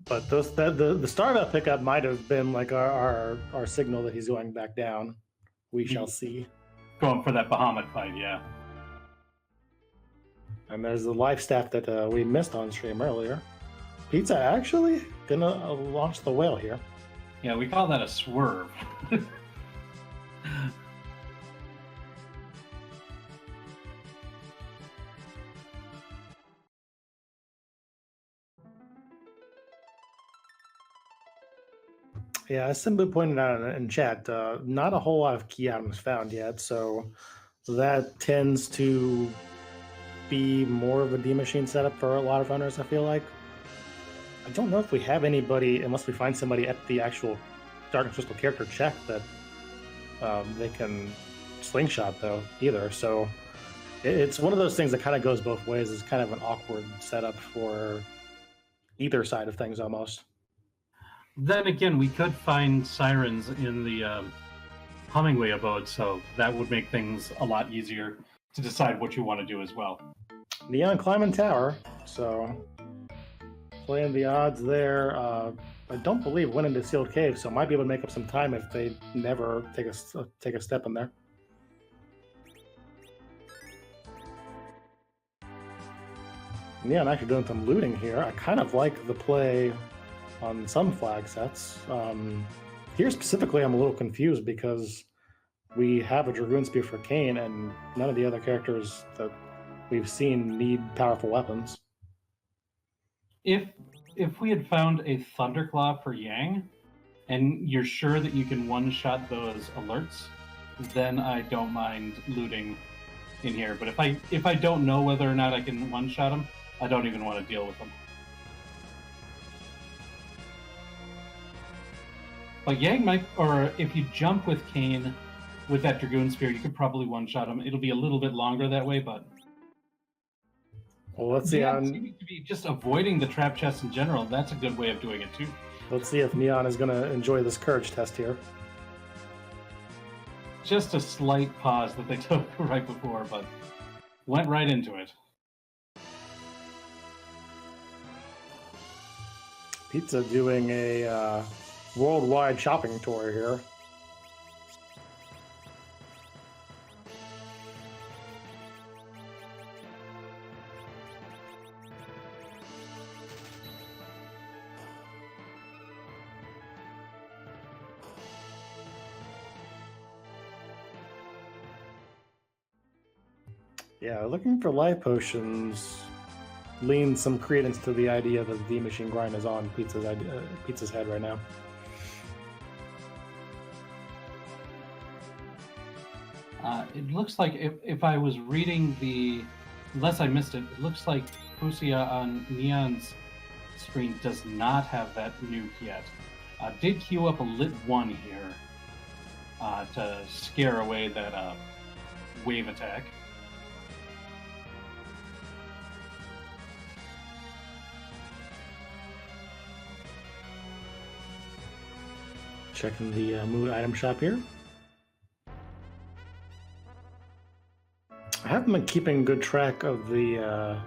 C: But the Starvel pickup might have been like our signal that he's going back down. We shall see.
A: Going for that Bahamut fight, yeah.
C: And there's the life staff that we missed on stream earlier. Pizza actually gonna launch the whale here.
A: Yeah, we call that a swerve.
C: Yeah, as Simbu pointed out in chat, not a whole lot of key items found yet, so that tends to be more of a D machine setup for a lot of runners, I feel like. I don't know if we have anybody, unless we find somebody at the actual Darkness Crystal character check that they can slingshot, though, either. So it's one of those things that kind of goes both ways. It's kind of an awkward setup for either side of things, almost.
A: Then again, we could find sirens in the Hummingway abode, so that would make things a lot easier to decide what you want to do as well.
C: Neon climbing tower, so playing the odds there. I don't believe went into sealed cave, so might be able to make up some time if they never take a step in there. Neon actually doing some looting here. I kind of like the play on some flag sets. Here specifically, I'm a little confused because we have a Dragoon Spear for Kain, and none of the other characters that we've seen need powerful weapons.
A: If we had found a Thunderclaw for Yang, and you're sure that you can one-shot those alerts, then I don't mind looting in here. But if I don't know whether or not I can one-shot them, I don't even want to deal with them. But Yang might, or if you jump with Kain with that Dragoon Spear, you could probably one-shot him. It'll be a little bit longer that way, but...
C: Well, let's see.
A: Seeming to be just avoiding the trap chest in general. That's a good way of doing it too.
C: Let's see if Neon is going to enjoy this courage test here.
A: Just a slight pause that they took right before, but went right into it.
C: Pizza doing a worldwide shopping tour here. Yeah, looking for life potions leans some credence to the idea that the machine grind is on Pizza's head right now.
A: It looks like if I was reading unless I missed it, it looks like Fusia on Neon's screen does not have that nuke yet. Did queue up a lit 1 here to scare away that wave attack.
C: Checking the mood item shop here. I haven't been keeping good track of the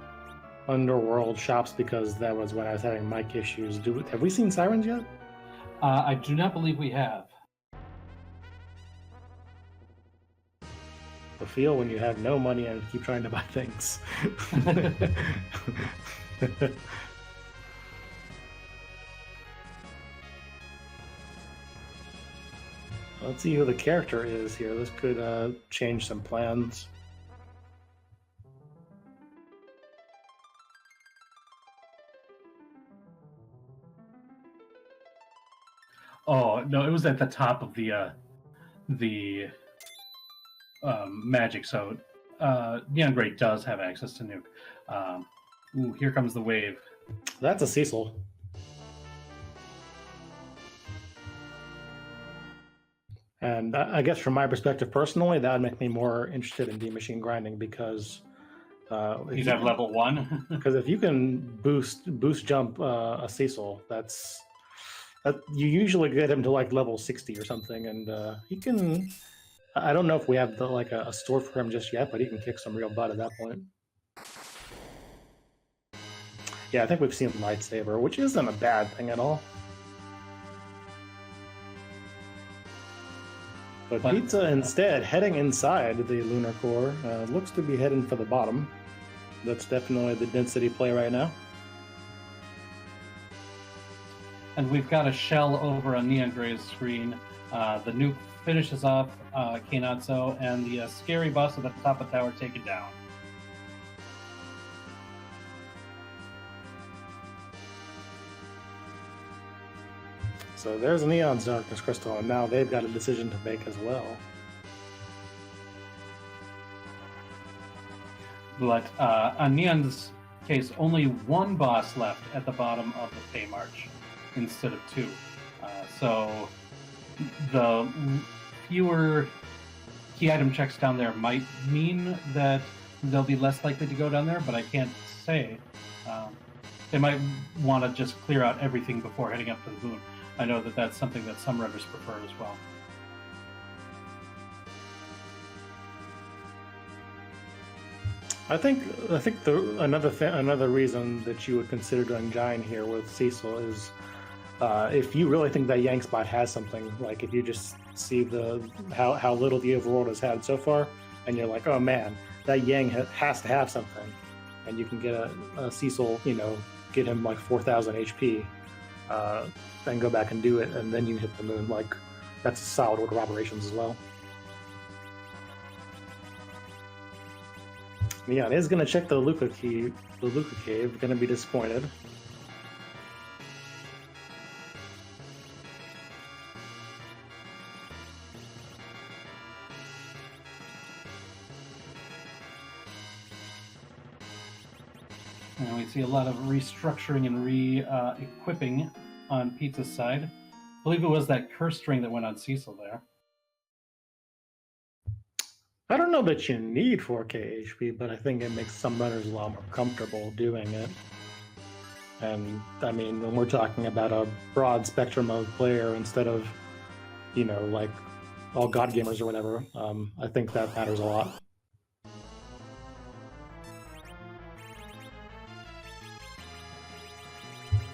C: underworld shops because that was when I was having mic issues. Have we seen sirens yet?
A: I do not believe we have.
C: The feel when you have no money and keep trying to buy things. Let's see who the character is here. This could change some plans.
A: Oh no, it was at the top of the magic. So neongrey does have access to nuke. Ooh, here comes the wave.
C: That's a Cecil. And I guess from my perspective personally, that would make me more interested in machine grinding because
A: He's at level 1.
C: because if you can boost jump a Cecil, you usually get him to like level 60 or something, and he can. I don't know if we have a store for him just yet, but he can kick some real butt at that point. Yeah, I think we've seen lightsaber, which isn't a bad thing at all. But Pizza instead heading inside the lunar core, looks to be heading for the bottom. That's definitely the density play right now.
A: And we've got a shell over on neongrey's screen. The nuke finishes off Kainatsu, and the scary boss at the top of the tower taken down.
C: So there's Neon's Darkness Crystal, and now they've got a decision to make as well.
A: But on Neon's case, only one boss left at the bottom of the pay march instead of 2. So the fewer key item checks down there might mean that they'll be less likely to go down there, but I can't say. They might want to just clear out everything before heading up to the moon. I know that that's something that some runners prefer as well.
C: I think another reason that you would consider doing Giant here with Cecil is if you really think that Yang spot has something, like if you just see how little the overworld has had so far, and you're like, oh man, that Yang has to have something, and you can get a Cecil, get him like 4,000 HP, then go back and do it, and then you hit the moon. Like that's a solid order of operations as well. Neon is going to check the Luca Cave. Going to be disappointed.
A: And we see a lot of restructuring and re-equipping on Pizza's side. I believe it was that curse string that went on Cecil there.
C: I don't know that you need 4K HP, but I think it makes some runners a lot more comfortable doing it. And I mean, when we're talking about a broad spectrum of player instead of, like all God gamers or whatever, I think that matters a lot.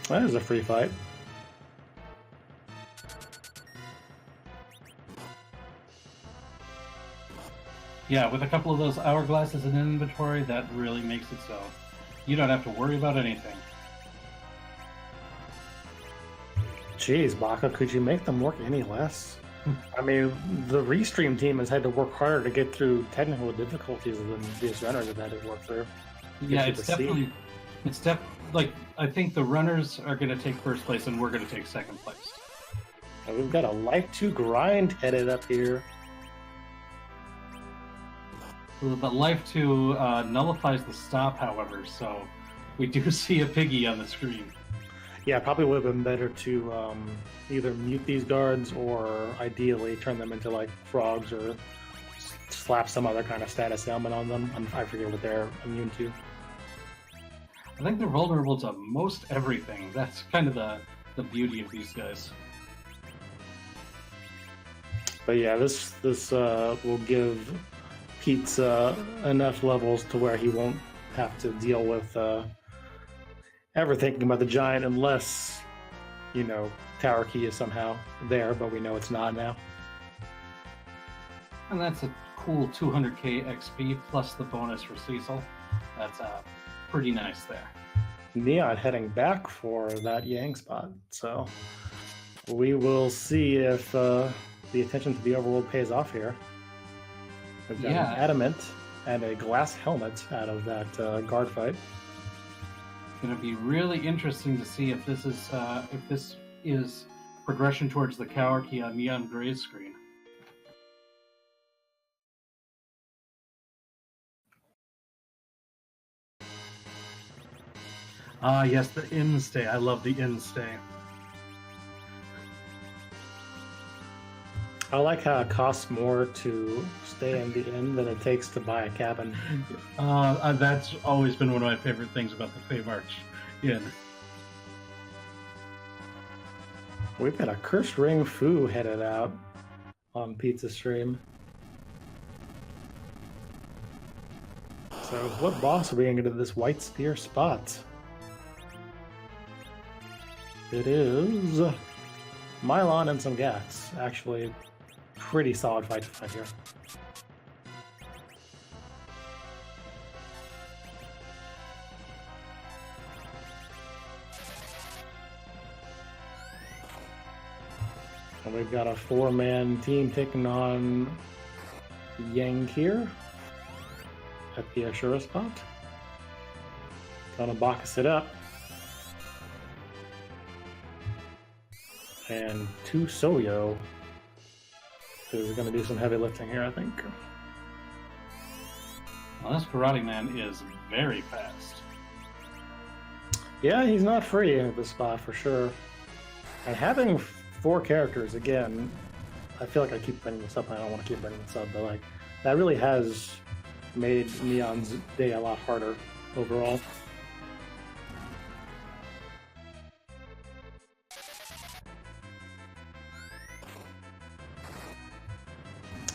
C: That is a free fight.
A: Yeah, with a couple of those hourglasses in inventory, that really makes it so you don't have to worry about anything.
C: Jeez, Baka, could you make them work any less? I mean, the Restream team has had to work harder to get through technical difficulties than these runners have had to work through.
A: Yeah, like I think the runners are going to take first place and we're going to take second place.
C: And we've got a Life 2 grind headed up here.
A: But Life 2 nullifies the stop, however, so we do see a piggy on the screen.
C: Yeah, probably would have been better to either mute these guards or ideally turn them into like frogs or slap some other kind of status ailment on them. I forget what they're immune to.
A: I think they're vulnerable to most everything. That's kind of the beauty of these guys.
C: But yeah, this will give Pizza enough levels to where he won't have to deal with ever thinking about the Giant unless, Tower Key is somehow there, but we know it's not now.
A: And that's a cool 200k XP plus the bonus for Cecil. That's pretty nice there.
C: Neon heading back for that Yang spot, so we will see if the attention to the overworld pays off here. We've got an adamant and a glass helmet out of that guard fight.
A: It's going to be really interesting to see if this is progression towards the Tower Key on Neon Gray's screen. Ah, yes, the inn stay. I love the inn stay.
C: I like how it costs more to stay in the inn than it takes to buy a cabin.
A: That's always been one of my favorite things about the Feymarch Inn.
C: We've got a Cursed Ring Fu headed out on Pizza Stream. So what boss are we going to get to this White Spear spot? It is Mylon and some Gats. Actually, pretty solid fight to fight here. And we've got a 4-man team taking on Yang here at the Ashura spot. Gonna box it up. And 2 Soyo is going to do some heavy lifting here, I think.
A: Well, this Karate Man is very fast.
C: Yeah, he's not free at this spot for sure. And having 4 characters, again, I feel like I keep bringing this up, and I don't want to keep bringing this up, but like that really has made Neon's day a lot harder overall.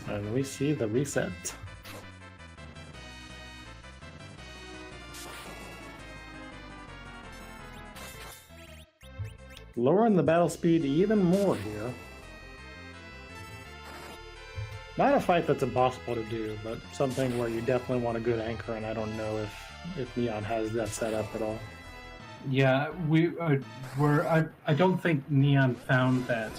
C: And we see the reset. Lowering the battle speed even more here. Not a fight that's impossible to do, but something where you definitely want a good anchor, and I don't know if Neon has that set up at all.
A: Yeah, I don't think Neon found that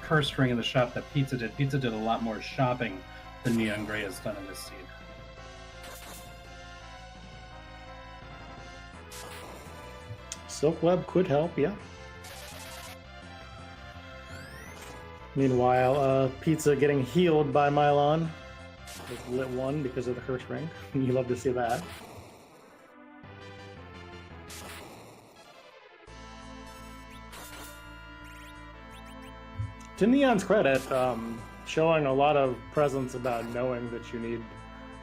A: curse ring in the shop that Pizza did. Pizza did a lot more shopping than Neon Gray has done in this seed.
C: Silk Web could help, yeah. Meanwhile, Pizza getting healed by Mylon with Lit 1 because of the curse ring. You love to see that. To Neon's credit, showing a lot of presence about knowing that you need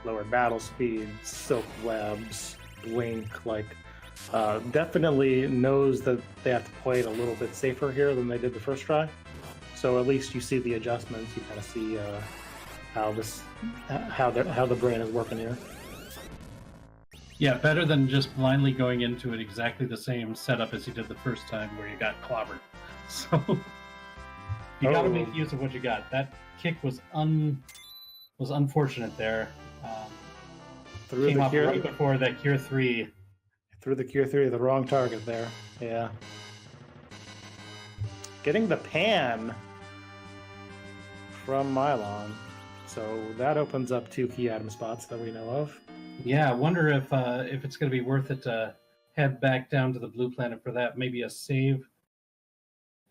C: lower battle speed, silk webs, blink, definitely knows that they have to play it a little bit safer here than they did the first try. So at least you see the adjustments, you kind of see how the brain is working here.
A: Yeah, better than just blindly going into it exactly the same setup as you did the first time where you got clobbered. So you got to make use of what you got. That kick was unfortunate there. Came up right before that Cure 3.
C: Threw the Cure 3 at the wrong target there. Yeah. Getting the pan from Mylon. So that opens up 2 key item spots that we know of.
A: Yeah, I wonder if it's going to be worth it to head back down to the blue planet for that. Maybe a save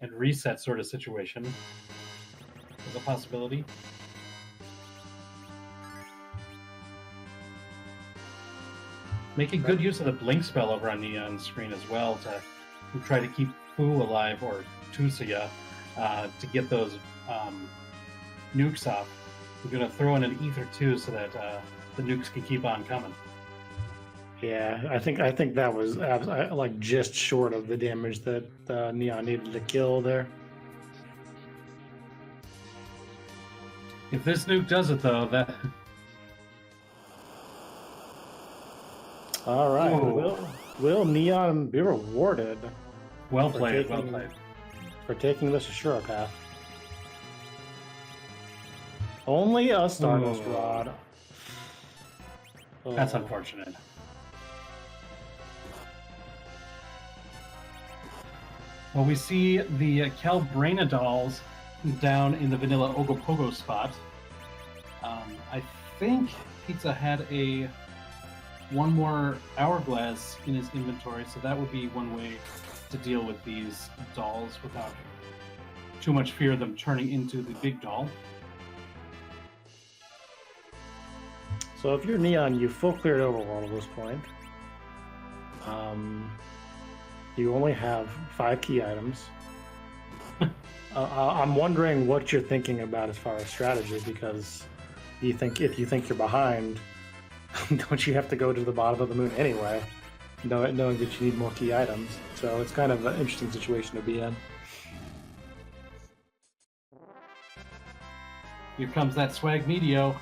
A: and reset sort of situation is a possibility. Making good use of the blink spell over on Neon's screen as well to try to keep Fu alive, or Tusuya, to get those nukes off. We're going to throw in an Ether too so that the nukes can keep on coming.
C: Yeah, I think that was just short of the damage that Neon needed to kill there.
A: If this nuke does it though, that...
C: All right, will Neon be rewarded?
A: Well played, well played.
C: For taking this Ashura path. Only a Stardust Rod.
A: That's unfortunate. Well, we see the Calbraina dolls down in the vanilla Ogopogo spot. I think Pizza had one more hourglass in his inventory, so that would be one way to deal with these dolls without too much fear of them turning into the big doll.
C: So if you're Neon, you full cleared Overworld at this point. You only have 5 key items. I'm wondering what you're thinking about as far as strategy, because if you think you're behind, don't you have to go to the bottom of the moon anyway, knowing that you need more key items? So it's kind of an interesting situation to be in.
A: Here comes that swag Meteo.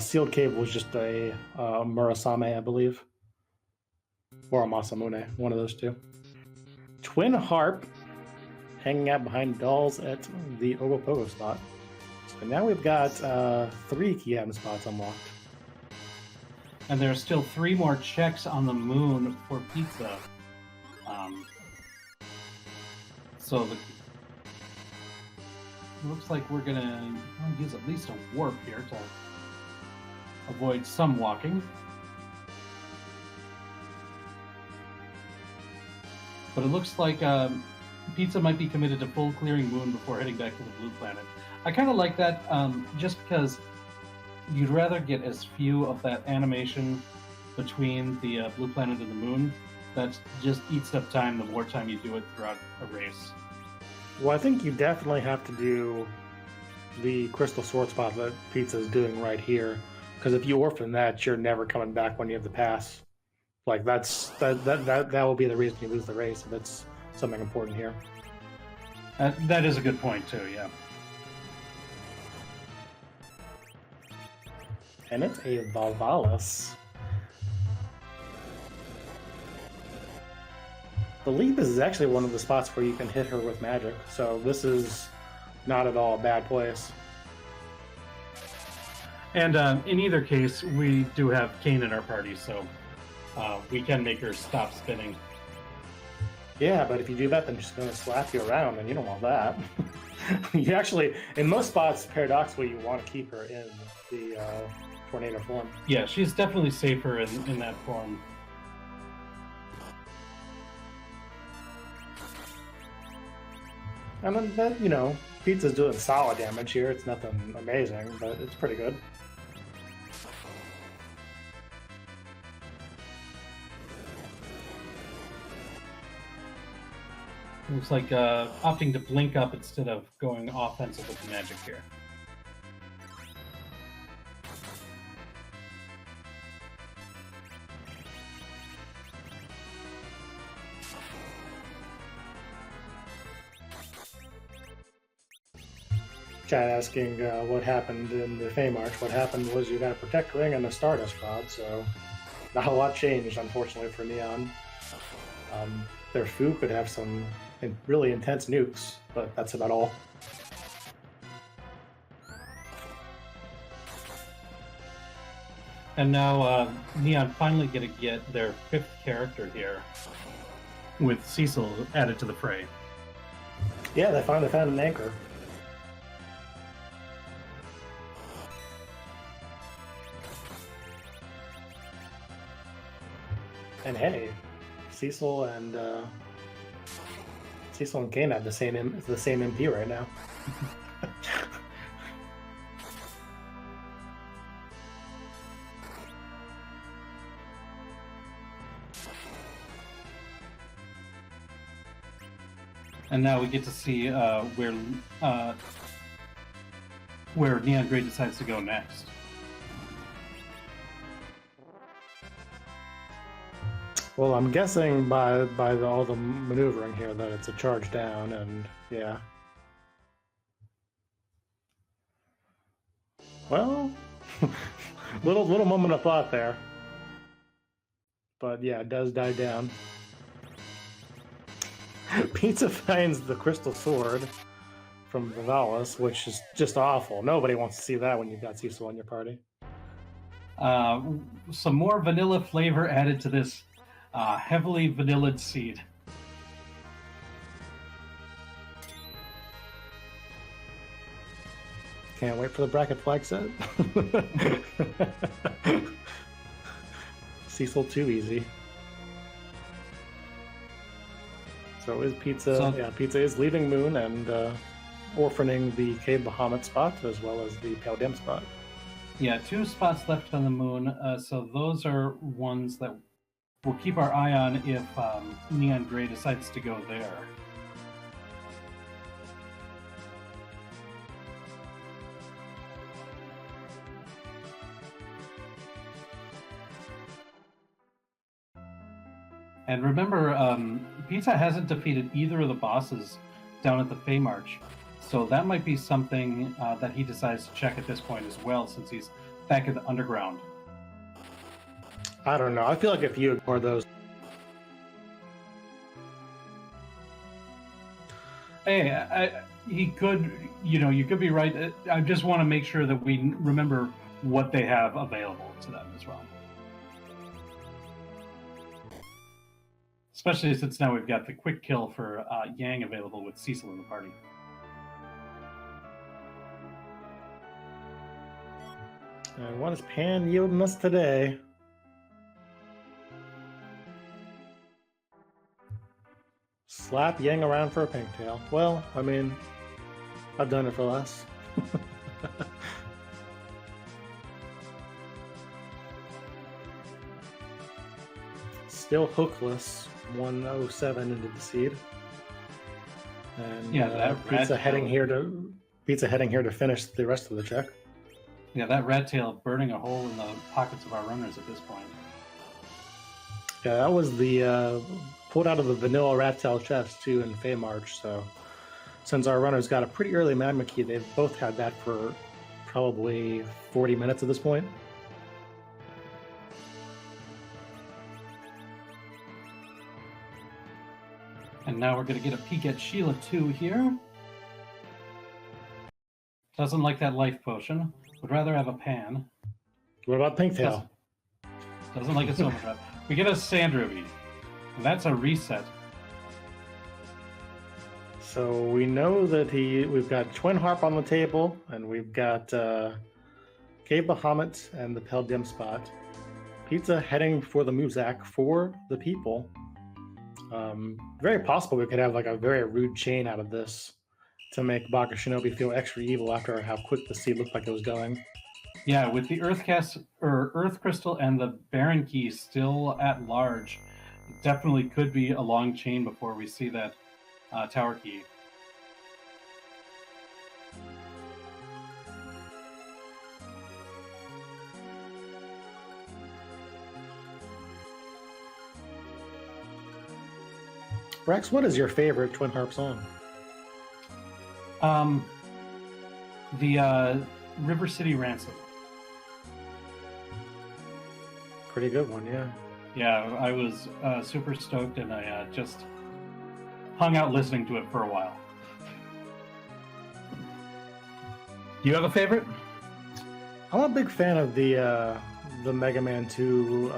C: Sealed Cave was just a Murasame, I believe. Or a Masamune, one of those two. Twin Harp hanging out behind dolls at the Ogopogo spot. So now we've got 3 key item spots unlocked.
A: And there are still 3 more checks on the moon for Pizza. So it looks like we're gonna use at least a warp here to avoid some walking. But it looks like Pizza might be committed to full clearing moon before heading back to the blue planet. I kind of like that, just because you'd rather get as few of that animation between the blue planet and the moon. That just eats up time the more time you do it throughout a race.
C: Well, I think you definitely have to do the crystal sword spot that Pizza is doing right here, because if you orphan that, you're never coming back when you have the pass. Like that will be the reason you lose the race if it's something important here.
A: That is a good point too. Yeah.
C: And it's a Valvalis. believe this is actually one of the spots where you can hit her with magic, so this is not at all a bad place.
A: And in either case, we do have Kane in our party, so we can make her stop spinning.
C: Yeah, but if you do that, then she's going to slap you around, and you don't want that. You actually, in most spots, paradoxically, you want to keep her in the tornado form.
A: Yeah, she's definitely safer in that form.
C: And then, that, you know, Pizza's doing solid damage here. It's nothing amazing, but it's pretty good.
A: Looks like opting to blink up instead of going offensive with the magic here.
C: Chat asking what happened in the Fey March. What happened was you got a Protect Ring and a Stardust Rod, so not a lot changed, unfortunately, for Neon. Their Fu could have some really intense nukes, but that's about all.
A: And now Neon finally going to get their 5th character here, with Cecil added to the fray.
C: Yeah, they finally found an anchor. And hey, Cecil and Kane have the same MP right now.
A: And now we get to see where Neon Grey decides to go next.
C: Well, I'm guessing by all the maneuvering here that it's a charge down, and yeah. Well, little moment of thought there, but yeah, it does die down. Pizza finds the crystal sword from Vivalis, which is just awful. Nobody wants to see that when you've got Cecil in your party.
A: Some more vanilla flavor added to this heavily vanillaed seed.
C: Can't wait for the bracket flag set. Cecil too easy. So is Pizza. Yeah, Pizza is leaving Moon and orphaning the Cave Bahamut spot as well as the Pale Dim spot.
A: Yeah, 2 spots left on the Moon. So those are ones that we'll keep our eye on if Neon Grey decides to go there. And remember, Pizza hasn't defeated either of the bosses down at the Fey March, so that might be something that he decides to check at this point as well, since he's back at the underground.
C: I don't know. I feel like if you ignore those...
A: Hey, he could, you could be right. I just want to make sure that we remember what they have available to them as well. Especially since now we've got the quick kill for Yang available with Cecil in the party.
C: And what is Pan yielding us today? Slap Yang around for a pigtail. Well, I mean, I've done it for less. Still hookless. 107 into the seed. And
A: yeah, that
C: Pizza heading here to finish the rest of the check.
A: Yeah, that rat tail burning a hole in the pockets of our runners at this point.
C: Yeah, that was the pulled out of the vanilla rat tail chest too in Fey March. So since our runners got a pretty early magma key, they've both had that for probably 40 minutes at this point.
A: And now we're going to get a peek at Sheila 2 here. Doesn't like that life potion. Would rather have a pan.
C: What about Pinktail?
A: Doesn't like a silver drop. We get a sand ruby. And that's a reset.
C: So we know that we've got Twin Harp on the table, and we've got Cave Bahamut and the Pel Dim Spot. Pizza heading for the Muzak for the people. Very possible we could have like a very rude chain out of this to make Baka Shinobi feel extra evil after how quick the seed looked like it was going.
A: Yeah, with the Earth Crystal and the Baron Key still at large, it definitely could be a long chain before we see that Tower Key.
C: Rex, what is your favorite Twin Harp song?
A: The River City Ransom.
C: Pretty good one, yeah.
A: Yeah, I was super stoked, and I just hung out listening to it for a while. Do you have a favorite?
C: I'm a big fan of the Mega Man 2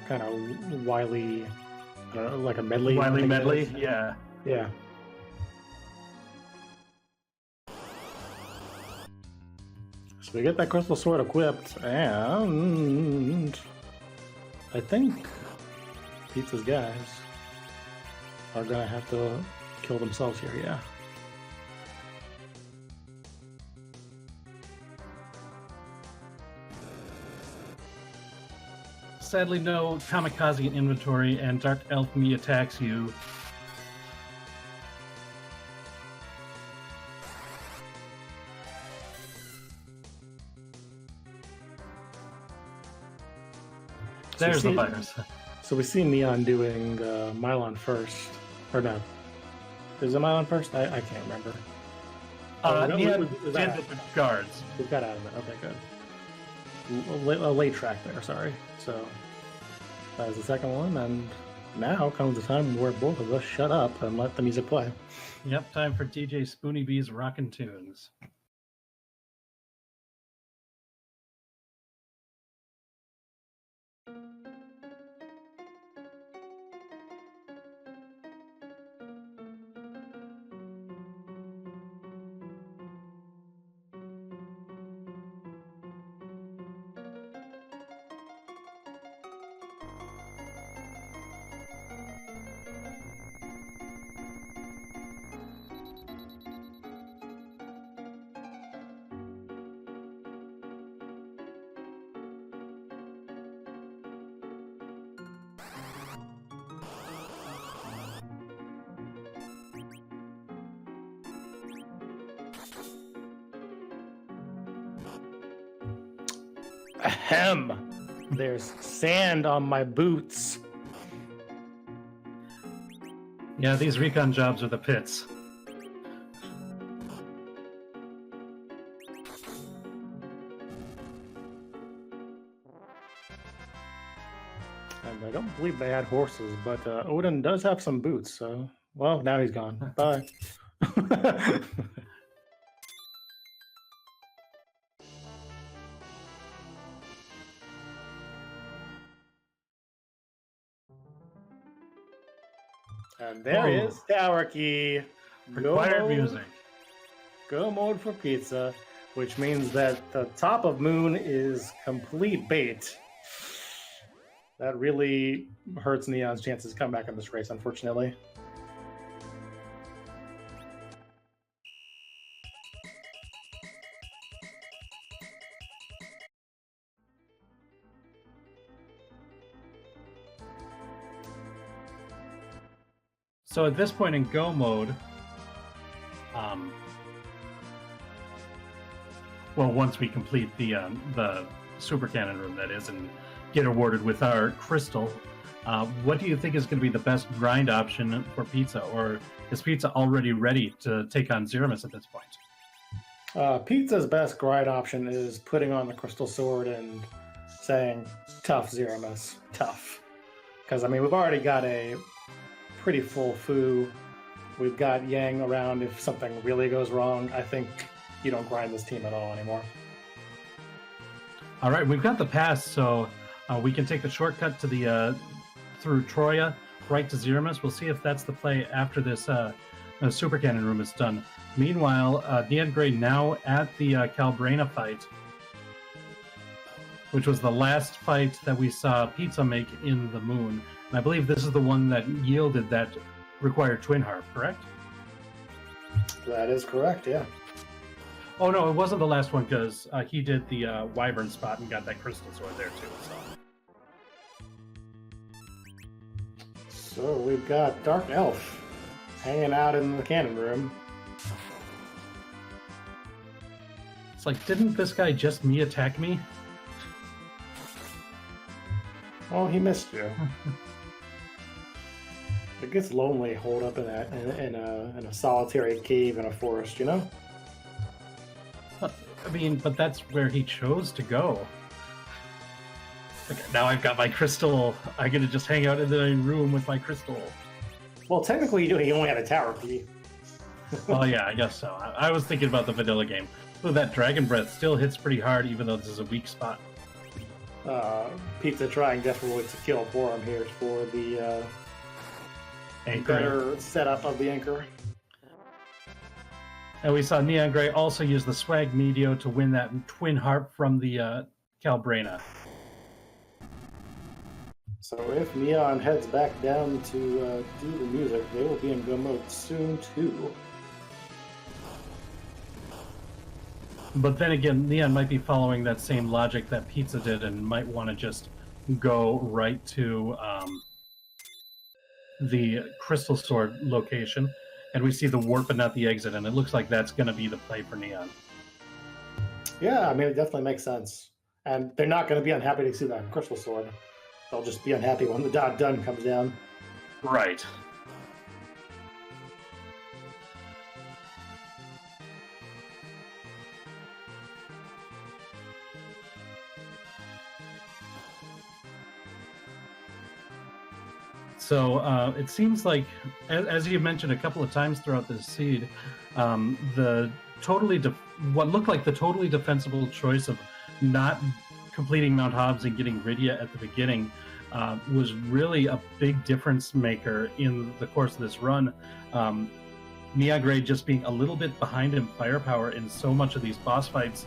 C: kind of Wily, like a medley.
A: Wily medley, yeah.
C: Yeah. So we get that crystal sword equipped, and I think Pizza's guys are gonna have to kill themselves here, yeah.
A: Sadly, no kamikaze in inventory, and Dark Elf Me attacks you. There's the virus.
C: So we see Neon doing Mylon first, or no? Is it Mylon first? I can't remember.
A: Neon did the guards.
C: We got out of it. Okay, good. A late track there, sorry. So that was the second one, and now comes the time where both of us shut up and let the music play.
A: Yep, time for DJ Spoony B's Rockin' Tunes.
C: Ahem! There's sand on my boots.
A: Yeah, these recon jobs are the pits.
C: And I don't believe they had horses, but Odin does have some boots, so... Well, now he's gone. Bye. And there is Tower Key.
A: Required music.
C: Go mode for pizza, which means that the top of Moon is complete bait. That really hurts Neon's chances to come back in this race, unfortunately.
A: So at this point in Go mode, well, once we complete the Super Cannon room, that is, and get awarded with our crystal, what do you think is going to be the best grind option for Pizza? Or is Pizza already ready to take on Zeramus at this point?
C: Pizza's best grind option is putting on the crystal sword and saying, tough, Zeramus, tough. Because, I mean, we've already got a pretty full foo We've got Yang around if something really goes wrong. I think you don't grind this team at all anymore.
A: All right, we've got the pass, so we can take the shortcut to the through Troya right to Zeramus. We'll see if that's the play after this Super Cannon room is done. Meanwhile, neongrey now at the Calbrena fight, which was the last fight that we saw Pizza make in the moon. And I believe this is the one that yielded that required Twin Harp, correct?
C: That is correct, yeah.
A: Oh no, it wasn't the last one because he did the Wyvern spot and got that crystal sword there too.
C: So we've got Dark Elf hanging out in the cannon room.
A: It's like, didn't this guy just attack me?
C: Well, he missed you. It gets lonely holed up in a solitary cave in a forest, you know?
A: I mean, but that's where he chose to go. Okay, now I've got my crystal. I'm gonna just hang out in the room with my crystal.
C: Well, technically, he only had a tower key.
A: Well, yeah, I guess so. I was thinking about the vanilla game. So that Dragon Breath still hits pretty hard, even though this is a weak spot.
C: Pizza trying desperately to kill Borum here for the better setup of the anchor.
A: And we saw neongrey also use the Swag Meteor to win that Twin Harp from the Calbrena.
C: So if Neon heads back down to do the music, they will be in go mode soon too.
A: But then again, Neon might be following that same logic that Pizza did and might want to just go right to the Crystal Sword location. And we see the warp but not the exit, and it looks like that's going to be the play for Neon.
C: Yeah, I mean, it definitely makes sense. And they're not going to be unhappy to see that Crystal Sword. They'll just be unhappy when the dot done comes down.
A: Right. So it seems like, as you mentioned a couple of times throughout this seed, the what looked like the totally defensible choice of not completing Mount Hobbs and getting Rydia at the beginning was really a big difference maker in the course of this run. neongrey just being a little bit behind in firepower in so much of these boss fights,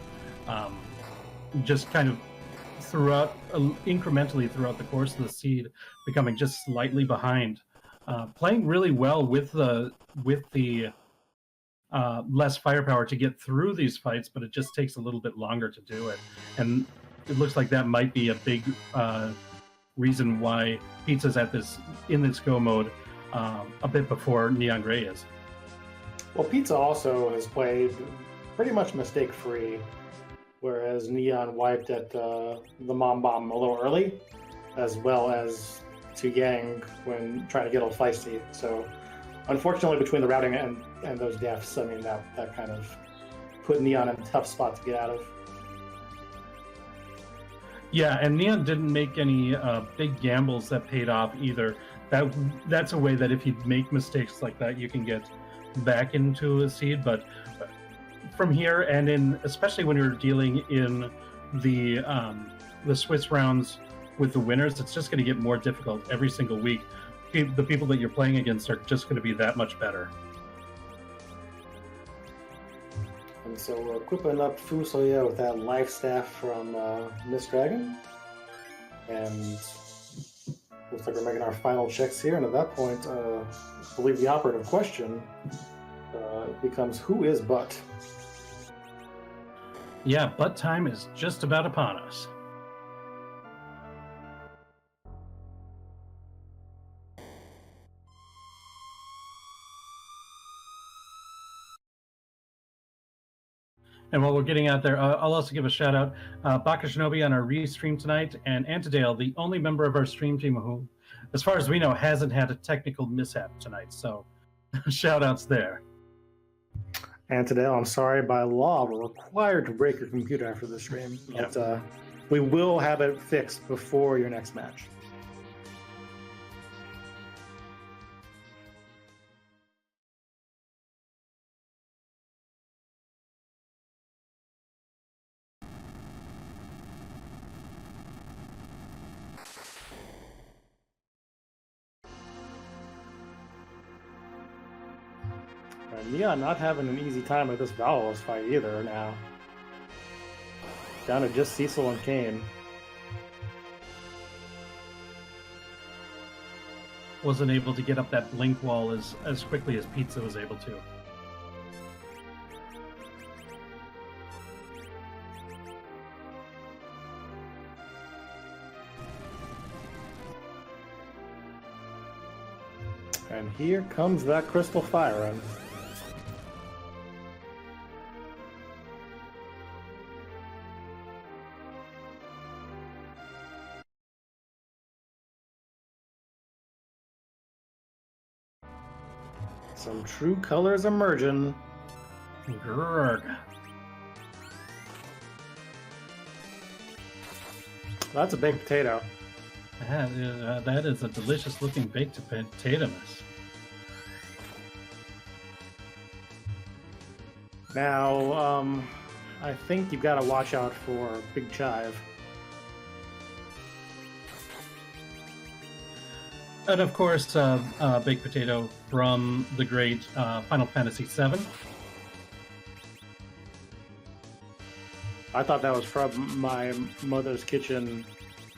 A: just kind of incrementally throughout the course of the seed, becoming just slightly behind, playing really well with the less firepower to get through these fights, but it just takes a little bit longer to do it. And it looks like that might be a big reason why Pizza's in this go mode a bit before neongrey is.
C: Well, Pizza also has played pretty much mistake-free, whereas Neon wiped at the Mom Bomb a little early, as well as to Yang when trying to get all feisty. So, unfortunately, between the routing and those deaths, I mean, that kind of put Neon in a tough spot to get out of.
A: Yeah, and Neon didn't make any big gambles that paid off either. That's a way that if you make mistakes like that, you can get back into a seed. But from here, and especially when you're dealing in the Swiss rounds with the winners, it's just going to get more difficult every single week. The people that you're playing against are just going to be that much better.
C: And so we're equipping up Fusoya with that life staff from Miss Dragon. And looks like we're making our final checks here. And at that point, I believe the operative question becomes, who is Butt?
A: Yeah, Butt time is just about upon us. And while we're getting out there, I'll also give a shout out Baka Shinobi on our restream tonight, and Antidale, the only member of our stream team who, as far as we know, hasn't had a technical mishap tonight. So shout outs there.
C: Antidale, I'm sorry, by law, we're required to break your computer after the stream.
A: Yep.
C: But we will have it fixed before your next match. Neon not having an easy time with this Valorous fight either now. Down to just Cecil and Kane.
A: Wasn't able to get up that blink wall as quickly as Pizza was able to.
C: And here comes that Crystal Fire in. Some true colors emerging.
A: Grrg.
C: That's a baked potato.
A: That is a delicious looking baked potato mess.
C: Now, I think you've got to watch out for Big Chive.
A: And of course, baked potato from the great Final Fantasy VII.
C: I thought that was from my mother's kitchen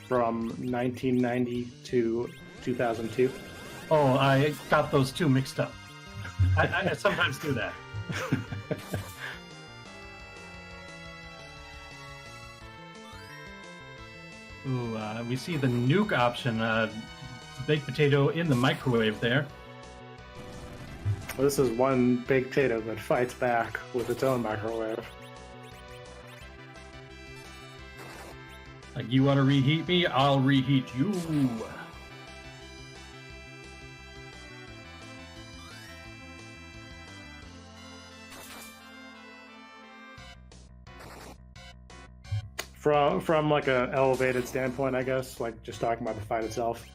C: from 1990 to 2002.
A: Oh, I got those two mixed up. I sometimes do that. Ooh, we see the nuke option. Baked potato in the microwave there.
C: Well, this is one baked potato that fights back with its own microwave.
A: Like, you want to reheat me? I'll reheat you.
C: From like a elevated standpoint, I guess, like just talking about the fight itself.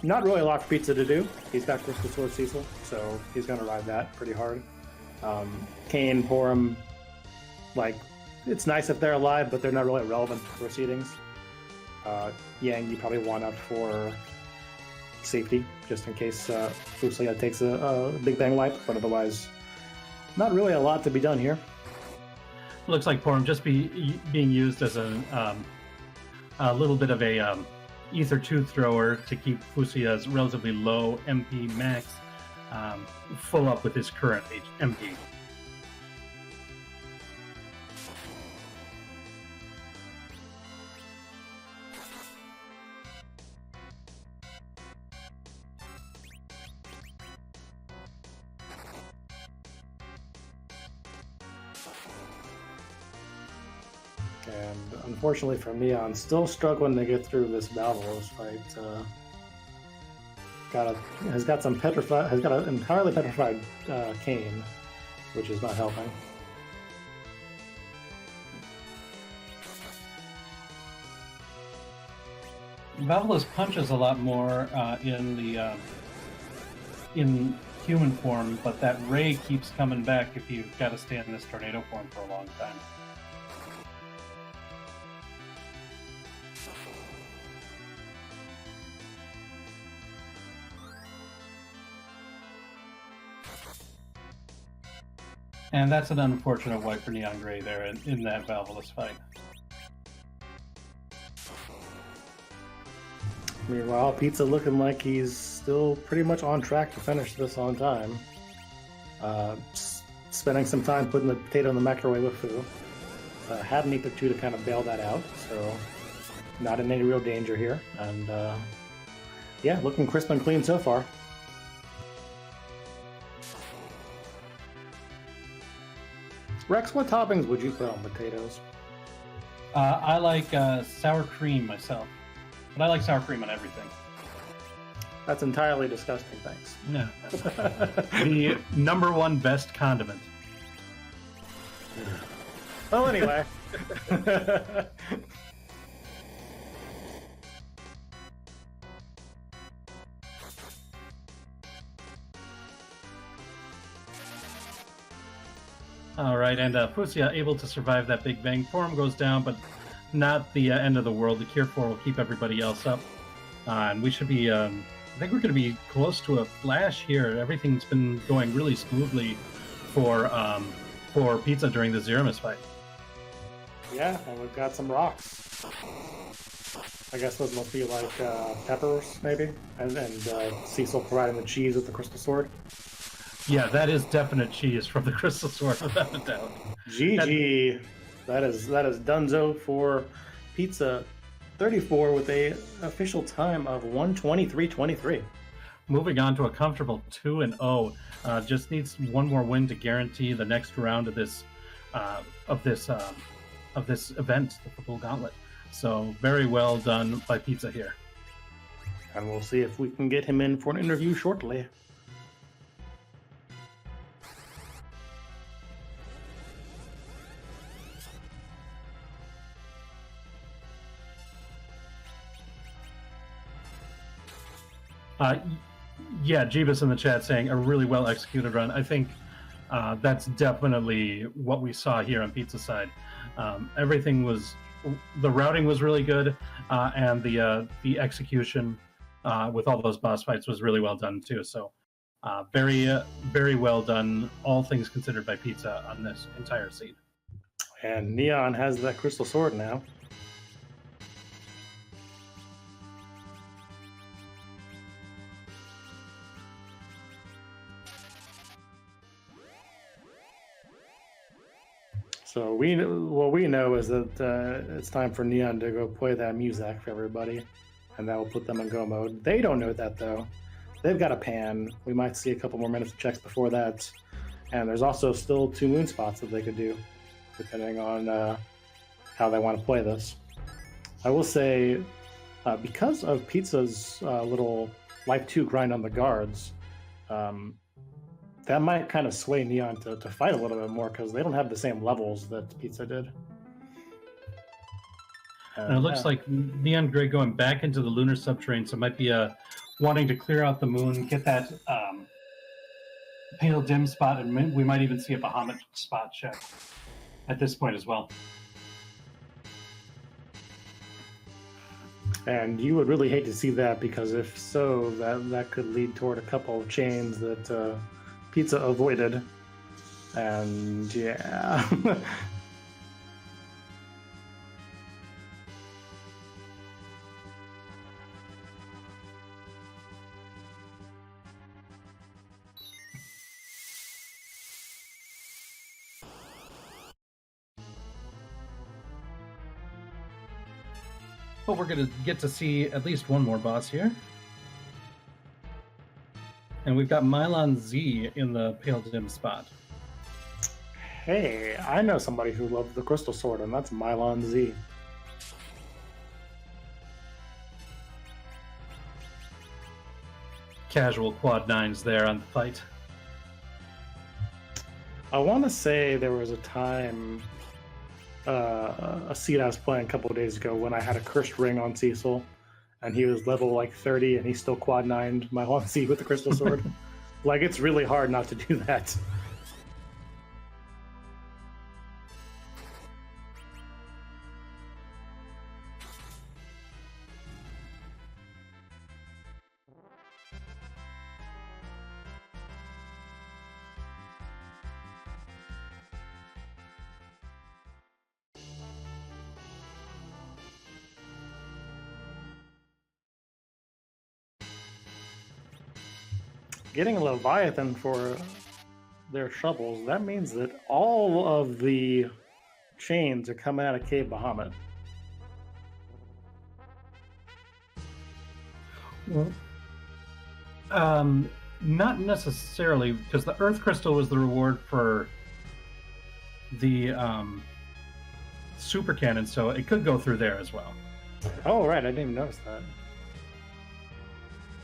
C: Not really a lot for Pizza to do. He's got Crystal Sword Cecil, so he's going to ride that pretty hard. Kane, Porum, like, it's nice if they're alive, but they're not really relevant to proceedings. Yang, you probably want up for safety, just in case Fusia takes a Big Bang wipe, but otherwise, not really a lot to be done here.
A: Looks like Porum just being used as a little bit of a ether tooth thrower to keep Fusia's relatively low MP max full up with his current MP.
C: And unfortunately for me, I'm still struggling to get through this Valorous fight. Has got an entirely petrified Kane, which is not helping.
A: Valorous punches a lot more in human form, but that ray keeps coming back if you've got to stay in this tornado form for a long time. And that's an unfortunate wipe for neongrey there in that Valorous fight.
C: Meanwhile, Pizza looking like he's still pretty much on track to finish this on time. Spending some time putting the potato in the microwave with Fu. Had an ether 2 to kind of bail that out, so not in any real danger here. And yeah, looking crisp and clean so far. Rex, what toppings would you put on potatoes?
A: I like sour cream myself, but I like sour cream on everything.
C: That's entirely disgusting, thanks.
A: No. The number one best condiment.
C: Well, anyway.
A: All right, and Fusia able to survive that Big Bang. Form goes down, but not the end of the world. The Cure 4 will keep everybody else up. And we should be, I think we're going to be close to a flash here. Everything's been going really smoothly for pizza during the Zeramis fight.
C: Yeah, and we've got some rocks. I guess those must be like peppers, maybe, and Cecil providing the cheese with the crystal sword.
A: Yeah, that is definite cheese from the crystal sword, without a doubt.
C: GG. That is Dunzo for Pizza 34 with a official time of 1:23:23.
A: Moving on to a comfortable 2-0. Just needs one more win to guarantee the next round of this event, the Fabul Gauntlet. So very well done by Pizza here.
C: And we'll see if we can get him in for an interview shortly.
A: Yeah, Jeebus in the chat saying a really well executed run. I think that's definitely what we saw here on Pizza side. The routing was really good, and the execution with all those boss fights was really well done too. So very well done, all things considered, by Pizza on this entire seed.
C: And Neon has that crystal sword now. So what we know is that it's time for Neon to go play that music for everybody, and that will put them in go mode. They don't know that though. They've got a pan. We might see a couple more minutes of checks before that, and there's also still 2 moon spots that they could do, depending on how they want to play this. I will say, because of Pizza's little Life 2 grind on the guards, that might kind of sway Neon to fight a little bit more, because they don't have the same levels that Pizza did.
A: And it looks like neongrey going back into the lunar subterrane, so it might be wanting to clear out the moon, get that pale dim spot, and we might even see a Bahamut spot check at this point as well.
C: And you would really hate to see that, because if so, that could lead toward a couple of chains that Pizza avoided. And yeah.
A: But we're going to get to see at least one more boss here. And we've got Mylon Z in the pale dim spot.
C: Hey, I know somebody who loves the crystal sword, and that's Mylon Z.
A: Casual quad 9s there on the fight.
C: I want to say there was a time, a seed I was playing a couple of days ago, when I had a cursed ring on Cecil, and he was level like 30, and he still quad 9'd Mylon Z with the crystal sword. Like, it's really hard not to do that. Getting a Leviathan for their shovels, that means that all of the chains are coming out of Cave Bahamut.
A: Not necessarily, because the Earth Crystal was the reward for the super cannon, so it could go through there as well.
C: Oh, right, I didn't even notice that.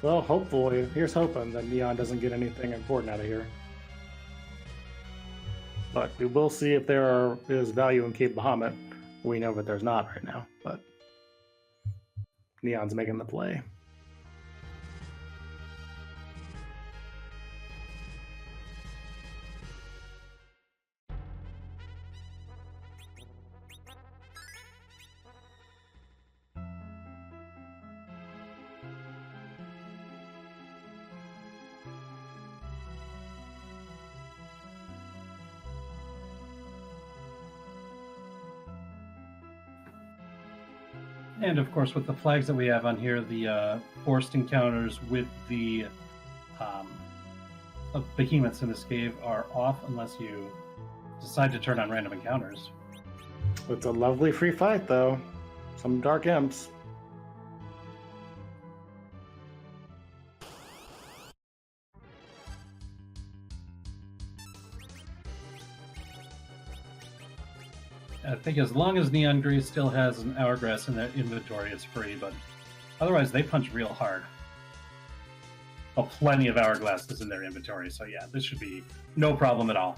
C: Well, hopefully, here's hoping that Neon doesn't get anything important out of here. But we will see if is value in Cave Bahamut. We know that there's not right now, but Neon's making the play.
A: And of course, with the flags that we have on here, the forced encounters with the behemoths in this cave are off unless you decide to turn on random encounters.
C: It's a lovely free fight, though. Some dark imps.
A: I think as long as neongrey still has an hourglass in their inventory, it's free, but otherwise they punch real hard. Well, plenty of hourglasses in their inventory, so yeah, this should be no problem at all.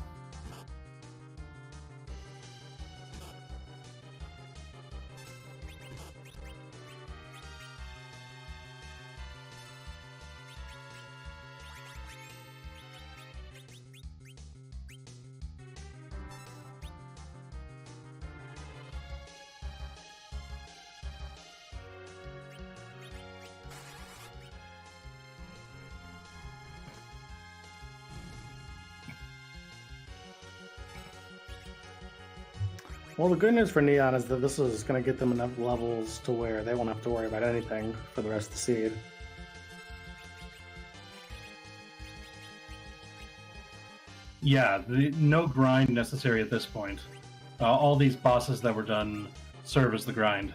C: Well, the good news for Neon is that this is going to get them enough levels to where they won't have to worry about anything for the rest of the seed.
A: Yeah, no grind necessary at this point. All these bosses that were done serve as the grind.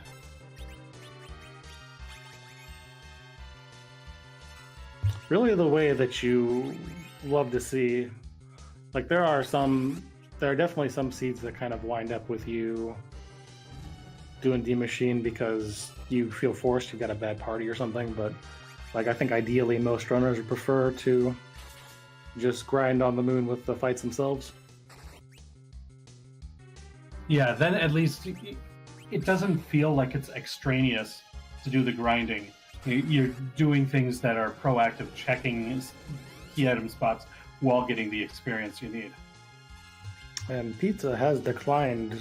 C: Really the way that you love to see, like there are definitely some seeds that kind of wind up with you doing D-Machine because you feel forced, you've got a bad party or something, but like I think ideally most runners would prefer to just grind on the moon with the fights themselves.
A: Yeah, then at least it doesn't feel like it's extraneous to do the grinding. You're doing things that are proactive, checking key item spots while getting the experience you need.
C: And Pizza has declined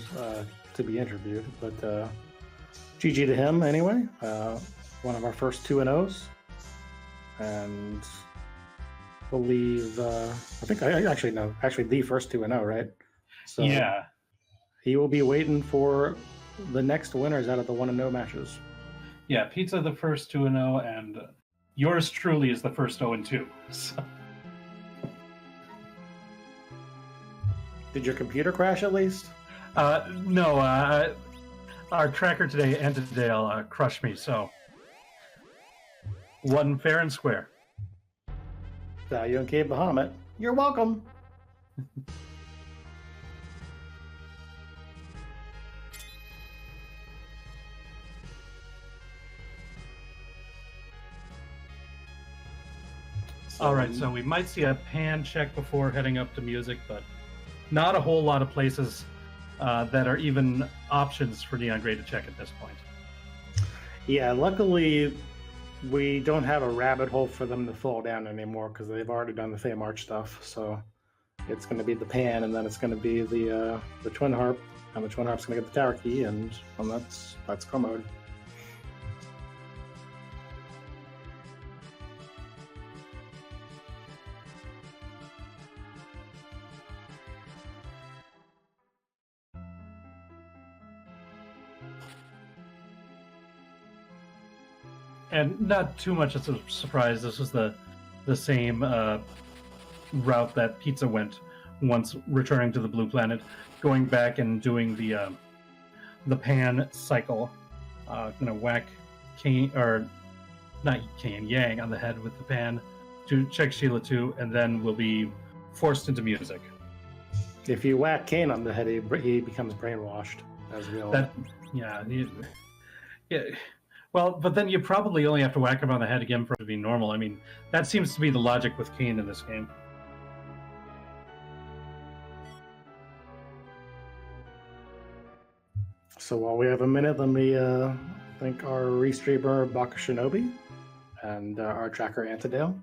C: to be interviewed, but GG to him anyway. One of our first 2-0s, and believe I think I actually the first 2-0, right? So
A: yeah,
C: he will be waiting for the next winners out of the 1-0 matches.
A: Yeah, Pizza the first 2-0, and yours truly is the first 0-2. So.
C: Did your computer crash at least?
A: No, our tracker today, Antidale, crushed me, so one fair and square.
C: Value and Cave Bahamut, you're welcome.
A: All right, so we might see a pan check before heading up to music, but not a whole lot of places that are even options for neongrey to check at this point.
C: Yeah, luckily we don't have a rabbit hole for them to fall down anymore because they've already done the Fey March stuff. So it's going to be the pan, and then it's going to be the Twin Harp, and the Twin Harp's going to get the Tower Key, and that's core mode.
A: And not too much of a surprise. This was the same route that Pizza went once returning to the Blue Planet, going back and doing the pan cycle. Gonna whack Yang on the head with the pan to check Sheila 2, and then we'll be forced into music.
C: If you whack Kane on the head, he becomes brainwashed, as we all.
A: Yeah. Well, but then you probably only have to whack him on the head again for it to be normal. I mean, that seems to be the logic with Kane in this game.
C: So while we have a minute, let me thank our restreamer Baka Shinobi and our tracker Antidale,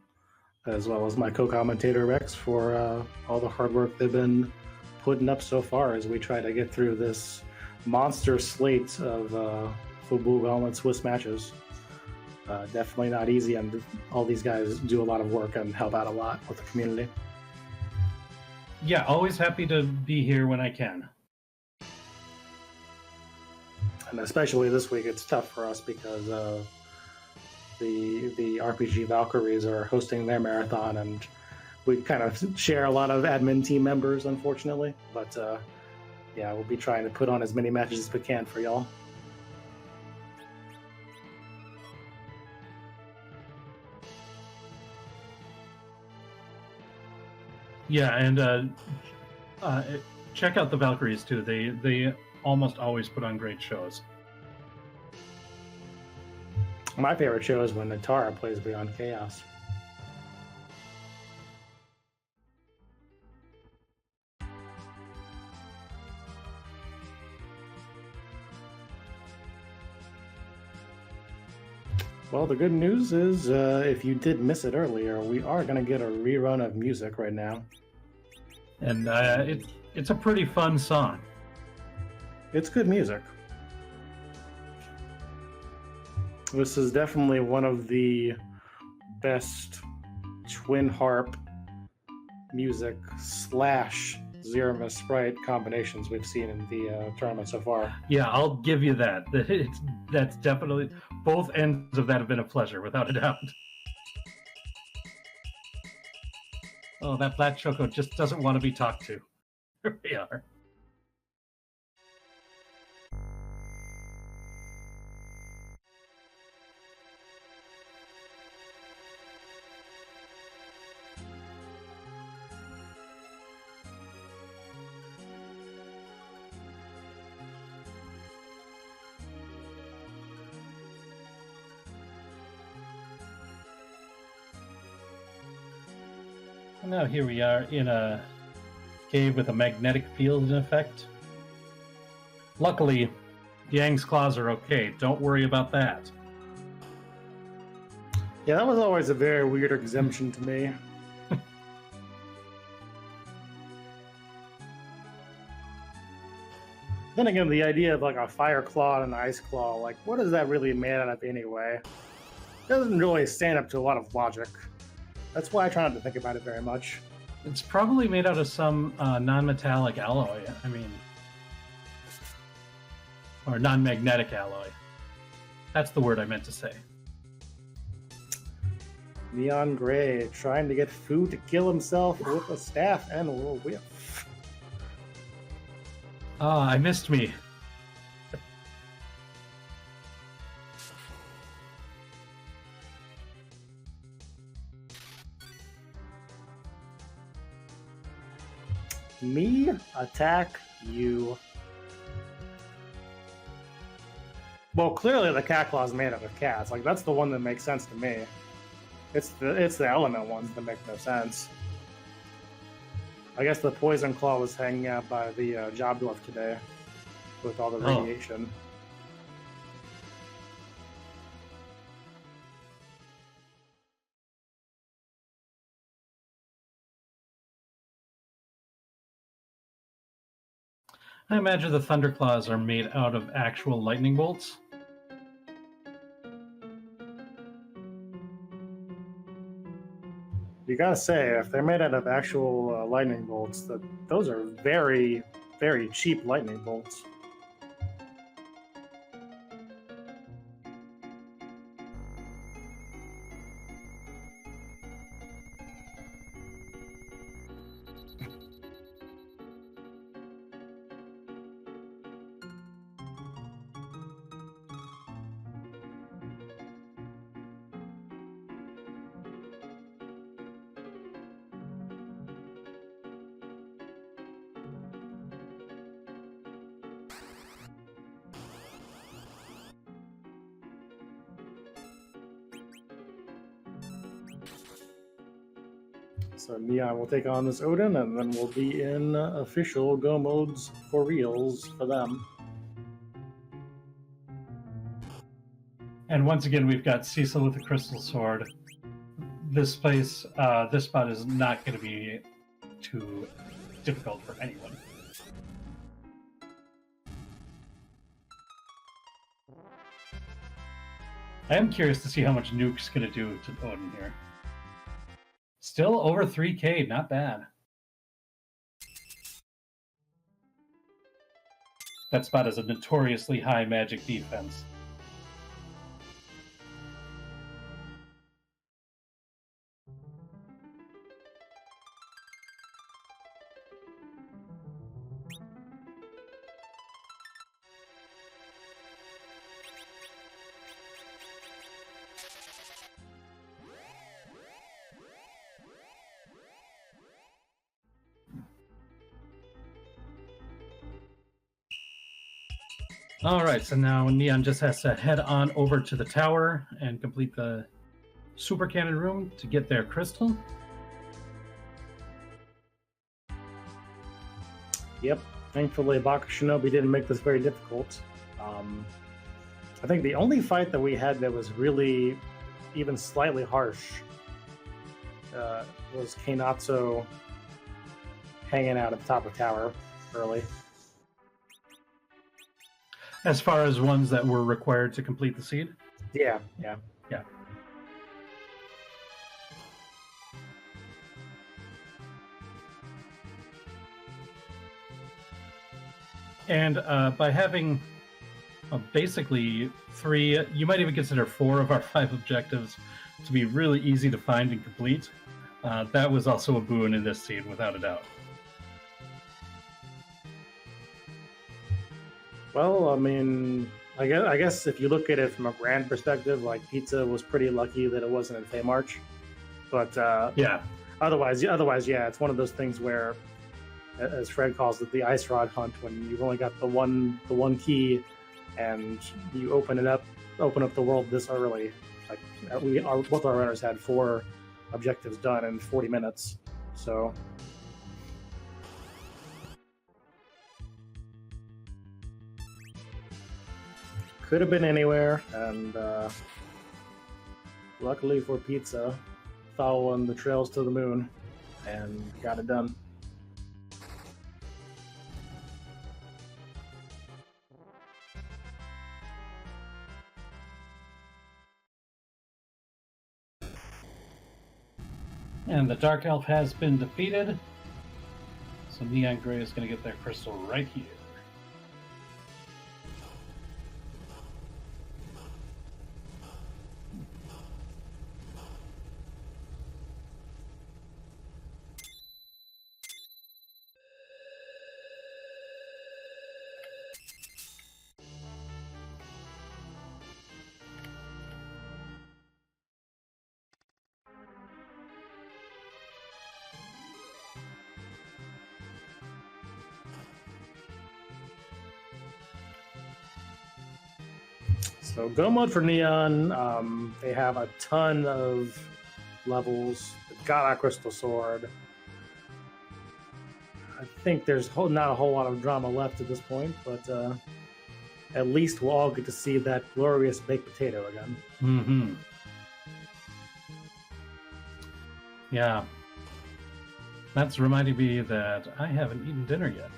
C: as well as my co-commentator Rex for all the hard work they've been putting up so far as we try to get through this monster slate of Fabul Gauntlet Swiss matches. Definitely not easy, and all these guys do a lot of work and help out a lot with the community.
A: Yeah, always happy to be here when I can.
C: And especially this week, it's tough for us because the RPG Valkyries are hosting their marathon, and we kind of share a lot of admin team members, unfortunately. But yeah, we'll be trying to put on as many matches as we can for y'all.
A: Yeah, and check out the Valkyries too. They almost always put on great shows.
C: My favorite show is when Natara plays Beyond Chaos. Well, the good news is, if you did miss it earlier, we are going to get a rerun of music right now.
A: And it's a pretty fun song.
C: It's good music. This is definitely one of the best twin harp music / Zerima Sprite combinations we've seen in the tournament so far.
A: Yeah, I'll give you that. That's definitely, both ends of that have been a pleasure, without a doubt. Oh, that Black Choco just doesn't want to be talked to. Here we are. Now here we are in a cave with a magnetic field in effect. Luckily, Yang's claws are okay. Don't worry about that.
C: Yeah, that was always a very weird exemption to me. Then again, the idea of like a fire claw and an ice claw, like what is that really made out of anyway? It doesn't really stand up to a lot of logic. That's why I try not to think about it very much.
A: It's probably made out of some non-metallic alloy. I mean, or non-magnetic alloy. That's the word I meant to say.
C: Neongrey trying to get food to kill himself with a staff and a whip.
A: Ah, I missed me.
C: Me attack you. Well, clearly the cat claw is made out of cats. Like that's the one that makes sense to me. It's the element ones that make no sense. I guess the poison claw was hanging out by the job dwarf today with all the radiation.
A: I imagine the Thunderclaws are made out of actual lightning bolts.
C: You gotta say, if they're made out of actual lightning bolts, those are very, very cheap lightning bolts. So Neon will take on this Odin, and then we'll be in official Go modes for reals for them.
A: And once again, we've got Cecil with the Crystal Sword. This place, this spot is not going to be too difficult for anyone. I am curious to see how much Nuke's going to do to Odin here. Still over 3K, not bad. That spot is a notoriously high magic defense. All right, so now Neon just has to head on over to the tower and complete the super cannon room to get their crystal.
C: Yep. Thankfully, Baka Shinobi didn't make this very difficult. I think the only fight that we had that was really even slightly harsh was Kainatsu hanging out at the top of the tower early.
A: As far as ones that were required to complete the seed?
C: Yeah.
A: Yeah. And by having basically 3, you might even consider 4 of our 5 objectives to be really easy to find and complete. That was also a boon in this seed, without a doubt.
C: Well, I mean, I guess if you look at it from a grand perspective, like Pizza was pretty lucky that it wasn't in Feymarch. But
A: yeah,
C: otherwise, yeah, it's one of those things where, as Fred calls it, the ice rod hunt, when you've only got the one key, and you open up the world this early. Like both our runners had 4 objectives done in 40 minutes, so. Could have been anywhere, and luckily for Pizza, following the trails to the moon, and got it done.
A: and the Dark Elf has been defeated. So Neon Gray is going to get their crystal right here.
C: So go mode for Neon. They have a ton of levels. They've got a crystal sword. I think there's not a whole lot of drama left at this point, but at least we'll all get to see that glorious baked potato again.
A: Mm-hmm. Yeah. That's reminding me that I haven't eaten dinner yet.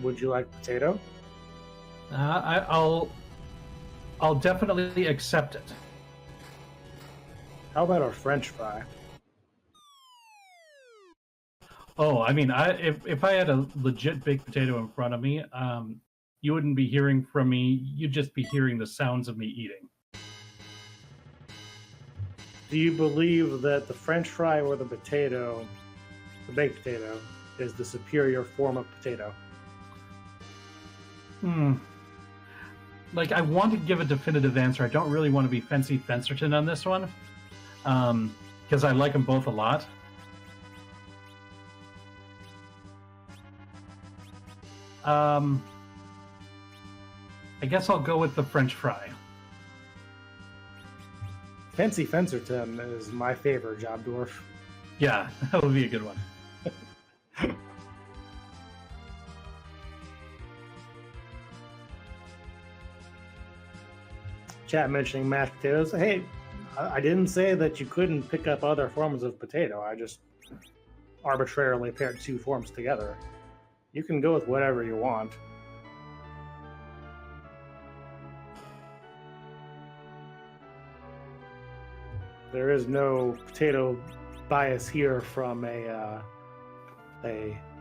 C: Would you like potato?
A: I'll definitely accept it.
C: How about a French fry?
A: Oh, I mean, if I had a legit baked potato in front of me, you wouldn't be hearing from me. You'd just be hearing the sounds of me eating.
C: Do you believe that the French fry or the potato, the baked potato, is the superior form of potato?
A: Like, I want to give a definitive answer. I don't really want to be Fancy Fencerton on this one, because I like them both a lot. I guess I'll go with the French fry.
C: Fancy Fencerton is my favorite job dwarf.
A: Yeah, that would be a good one.
C: Chat mentioning mashed potatoes. Hey, I didn't say that you couldn't pick up other forms of potato. I just arbitrarily paired 2 forms together. You can go with whatever you want. There is no potato bias here from a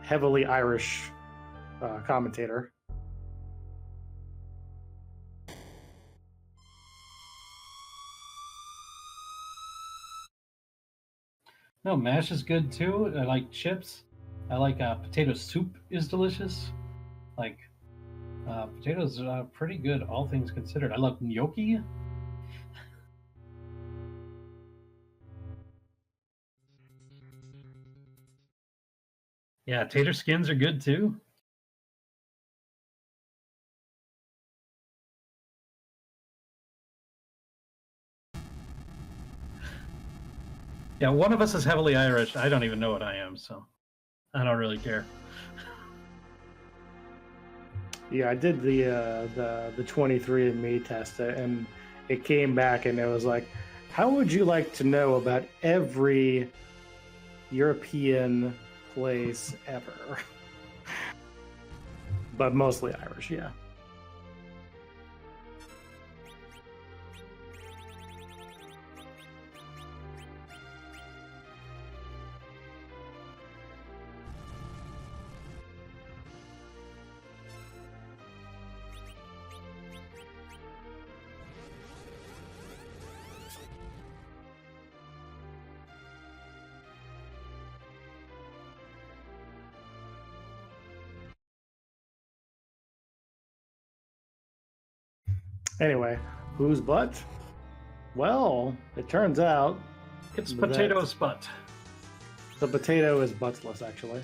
C: heavily Irish commentator.
A: No, mash is good too. I like chips. I like potato soup is delicious. Like potatoes are pretty good, all things considered. I love gnocchi. Yeah, tater skins are good too. Yeah, one of us is heavily Irish. I don't even know what I am, so I don't really care.
C: Yeah, I did the 23andMe test, and it came back, and it was like, how would you like to know about every European place ever? But mostly Irish, yeah. Anyway, whose butt? Well, it turns out
A: It's potato's butt.
C: the potato is buttless, actually.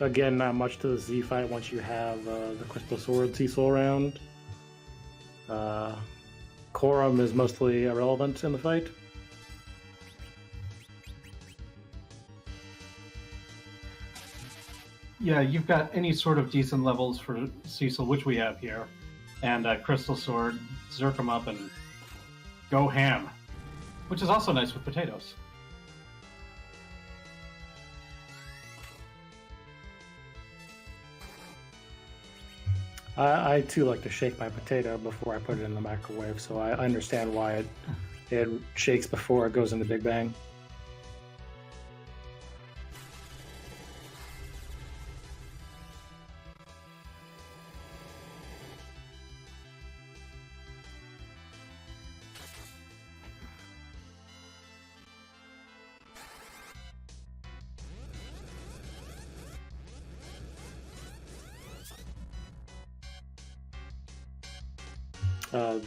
C: Again, not much to the Z fight once you have the Crystal Sword Cecil around. Quorum is mostly irrelevant in the fight.
A: Yeah, you've got any sort of decent levels for Cecil, which we have here, and Crystal Sword, zerk them up and go ham, which is also nice with potatoes.
C: I too like to shake my potato before I put it in the microwave, so I understand why it shakes before it goes in the Big Bang.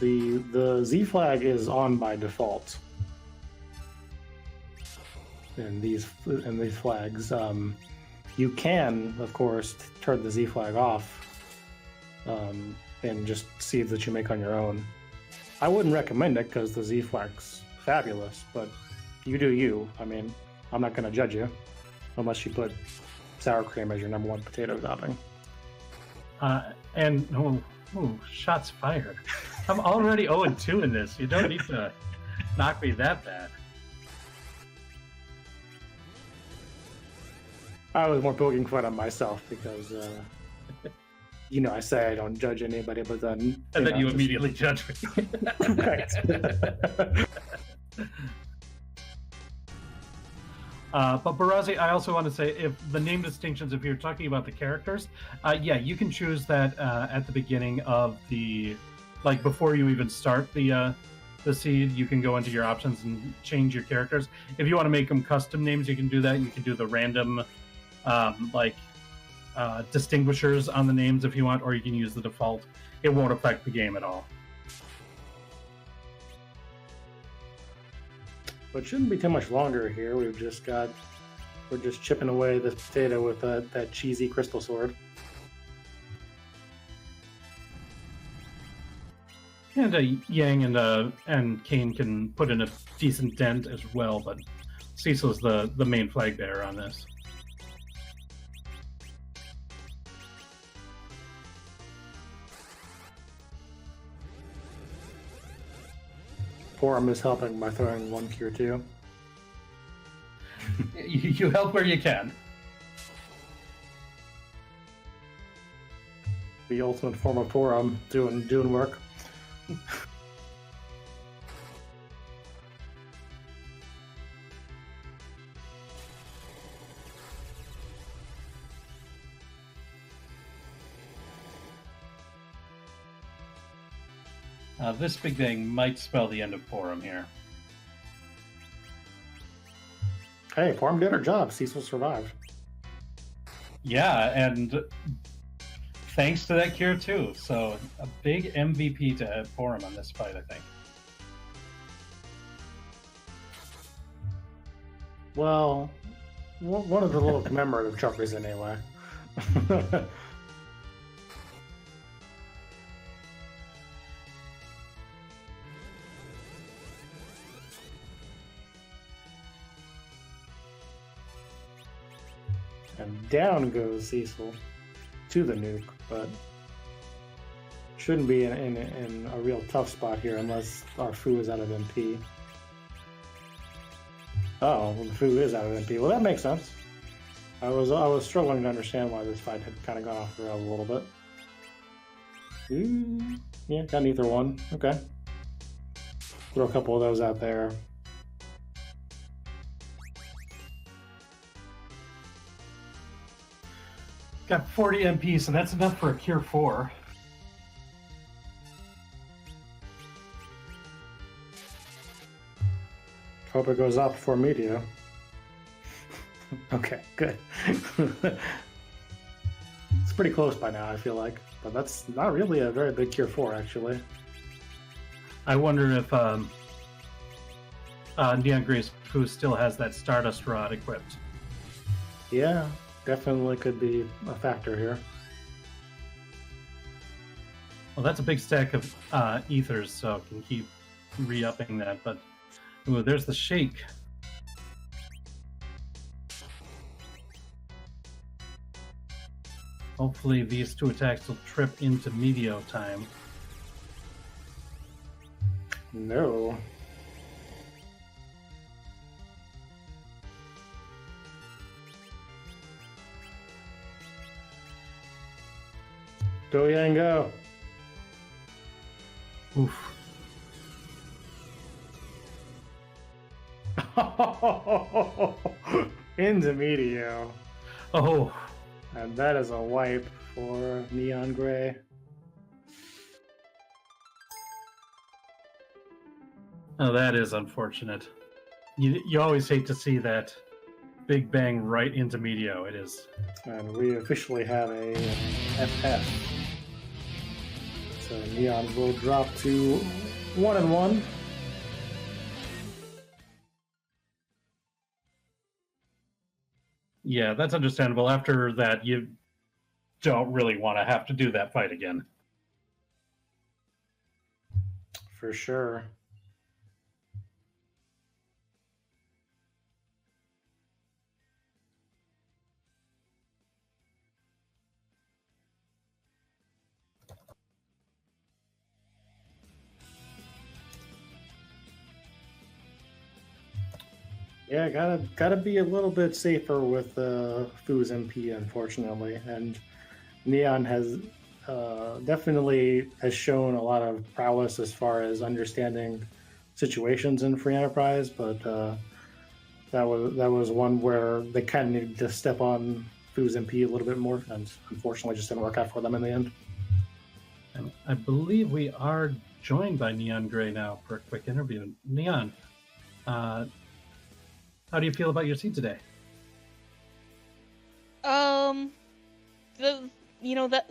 C: The Z flag is on by default in these flags. You can, of course, turn the Z flag off and just seeds that you make on your own. I wouldn't recommend it because the Z flag's fabulous, but you do you. I mean, I'm not going to judge you unless you put sour cream as your number one potato topping.
A: Shots fired. I'm already 0-2 in this. You don't need to knock me that bad.
C: I was more poking fun at myself because, I say I don't judge anybody, but then...
A: And then you immediately judge me.
C: Right.
A: But Barazi, I also want to say, if the name distinctions, if you're talking about the characters, yeah, you can choose that at the beginning of the, like before you even start the seed, you can go into your options and change your characters. If you want to make them custom names, you can do that. You can do the random, distinguishers on the names if you want, or you can use the default. It won't affect the game at all.
C: But it shouldn't be too much longer here. We're just chipping away this potato with that cheesy crystal sword.
A: And Yang and Kane can put in a decent dent as well, but Cecil's the main flag bearer on this.
C: Quorum is helping by throwing one cure too.
A: You help where you can.
C: The ultimate form of Porum doing work.
A: This big bang might spell the end of Porum here.
C: Hey, Porum did her job. Cecil survived.
A: Yeah, and thanks to that cure too. So a big MVP to Porum on this fight, I think.
C: Well, one of the little commemorative trophies anyway. And down goes Cecil to the nuke, but shouldn't be in a real tough spot here unless our Fu is out of MP. Oh, well, the Fu is out of MP. Well, that makes sense. I was struggling to understand why this fight had kind of gone off the rails a little bit. Yeah, got an ether one. Okay. Throw a couple of those out there.
A: Got 40 MP, so that's enough for a cure 4.
C: Hope it goes out before media. Okay, good. It's pretty close by now, I feel like. But that's not really a very big cure 4, actually.
A: I wonder if neongrey Fu still has that Stardust Rod equipped.
C: Yeah, definitely could be a factor here.
A: Well, that's a big stack of ethers, so can keep re-upping that. But ooh, there's the shake. Hopefully these two attacks will trip into Medio time.
C: No. Go Yang go.
A: Oof.
C: Into Medio.
A: Oh,
C: And that is a wipe for Neon Gray.
A: oh, that is unfortunate. You always hate to see that big bang right into Medio. It is.
C: And we officially have a FF. So Neon will drop to 1-1.
A: Yeah, that's understandable. After that, you don't really want to have to do that fight again.
C: For sure. Yeah, gotta be a little bit safer with Fu's MP, unfortunately, and Neon has definitely has shown a lot of prowess as far as understanding situations in Free Enterprise, but that was one where they kind of needed to step on Fu's MP a little bit more, and unfortunately, just didn't work out for them in the end.
A: And I believe we are joined by Neon Gray now for a quick interview. Neon, how do you feel about your seed today?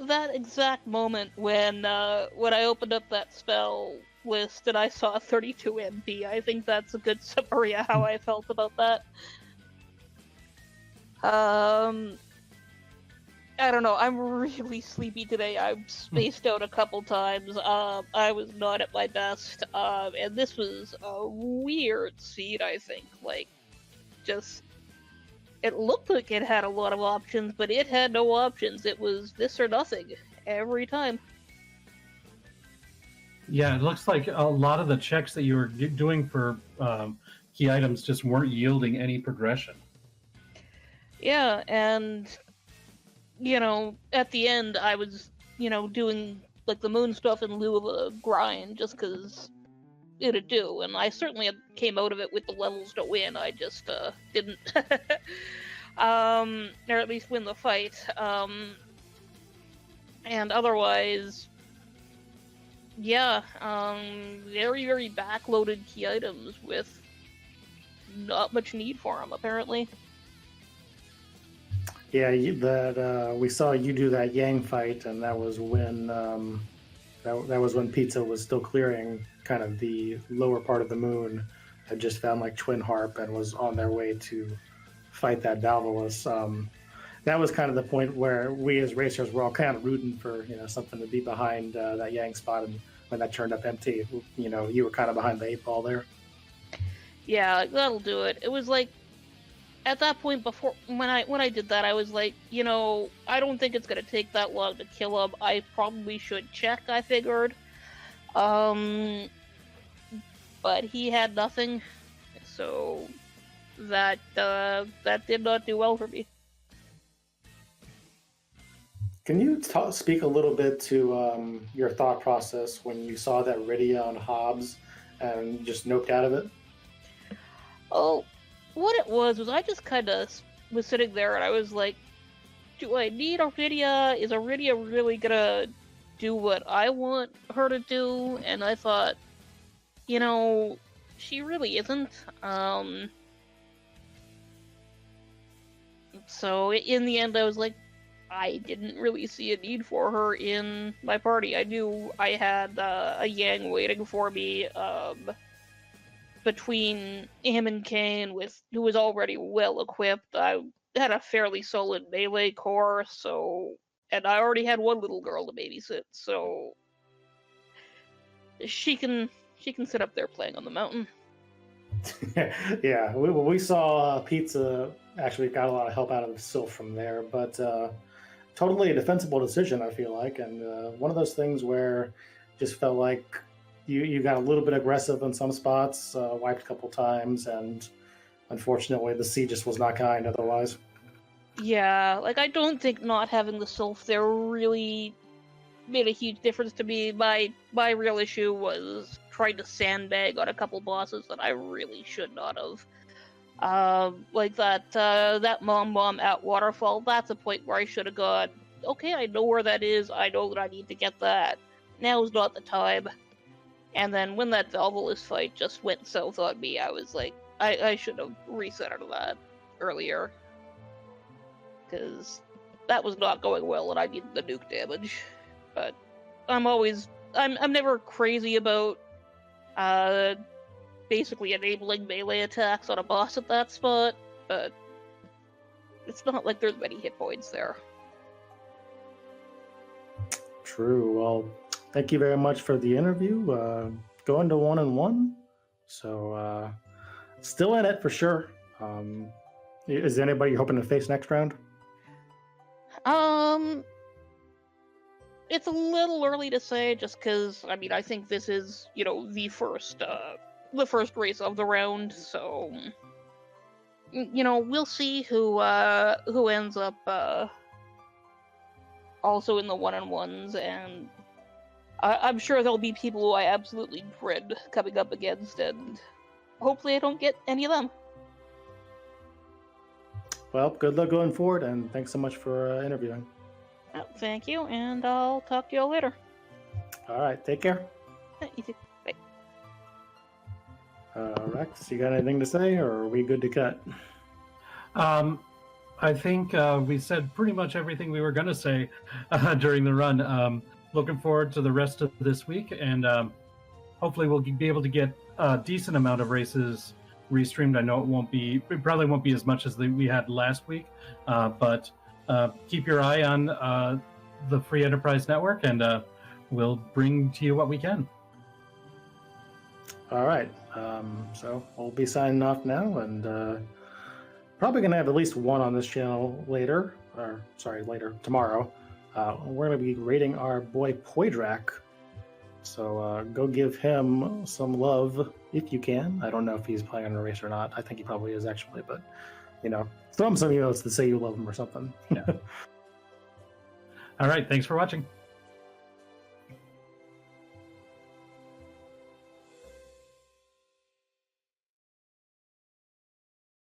D: That exact moment when I opened up that spell list and I saw 32 MP, I think that's a good summary of how I felt about that. I don't know, I'm really sleepy today. I'm spaced out a couple times. I was not at my best, and this was a weird seed, I think. It looked like it had a lot of options, but it had no options. It was this or nothing every time.
A: Yeah, it looks like a lot of the checks that you were doing for key items just weren't yielding any progression.
D: Yeah, and, at the end, I was, doing like the moon stuff in lieu of a grind just because it'd do. And I certainly came out of it with the levels to win. I just didn't, or at least win the fight. And otherwise, yeah, very, very backloaded key items with not much need for them, apparently.
C: Yeah, we saw you do that Yang fight, and that was when that was when Pizza was still clearing kind of the lower part of the moon. Had just found like Twin Harp and was on their way to fight that Valvalus. That was kind of the point where we as racers were all kind of rooting for something to be behind that Yang spot, and when that turned up empty, you were kind of behind the 8 ball there.
D: Yeah, that'll do it. It was like, at that point before when I did that, I was like, I don't think it's gonna take that long to kill him. I probably should check, I figured. But he had nothing, so that did not do well for me.
C: Can you speak a little bit to your thought process when you saw that Rydia on Hobbs and just noped out of it?
D: Oh, what it was I just kind of was sitting there and I was like, do I need Rydia? Is Rydia really gonna do what I want her to do? And I thought, she really isn't. So in the end, I was like, I didn't really see a need for her in my party. I knew I had a Yang waiting for me between him and Kane, who was already well equipped. I had a fairly solid melee core, and I already had one little girl to babysit, so she can sit up there playing on the mountain.
C: Yeah, we saw Pizza actually got a lot of help out of Sylph from there, but totally a defensible decision, I feel like, and one of those things where just felt like you got a little bit aggressive in some spots, wiped a couple times, and unfortunately the sea just was not kind otherwise.
D: Yeah, like I don't think not having the Sylph there really made a huge difference to me. My real issue was trying to sandbag on a couple bosses that I really should not have. Like that mom at Waterfall, that's a point where I should have gone, okay, I know where that is, I know that I need to get that. Now's not the time. And then when that Valvalus fight just went south on me, I was like, I should have reset out of that earlier. Because that was not going well and I needed the nuke damage. But I'm never crazy about basically enabling melee attacks on a boss at that spot, but it's not like there's many hit points there.
C: True. Well, thank you very much for the interview. Going to 1-1, so still in it for sure. Is there anybody you're hoping to face next round?
D: It's a little early to say, just because I think this is the first race of the round, so we'll see who ends up also in the 1-on-1s, and I'm sure there'll be people who I absolutely dread coming up against, and hopefully I don't get any of them.
C: Well, good luck going forward, and thanks so much for interviewing.
D: Thank you, and I'll talk to you all later.
C: All right, take care.
D: You too. Bye.
C: Rex, you got anything to say, or are we good to cut?
A: I think we said pretty much everything we were going to say during the run. Looking forward to the rest of this week, and hopefully we'll be able to get a decent amount of races restreamed. I know it probably won't be as much as we had last week, but keep your eye on the Free Enterprise Network, and we'll bring to you what we can.
C: All right, so we'll be signing off now, and probably going to have at least one on this channel later, tomorrow. We're going to be rating our boy Poidrak, so go give him some love if you can. I don't know if he's playing on a race or not. I think he probably is, actually, but throw him some emotes to say you love him or something.
A: All right, thanks for watching.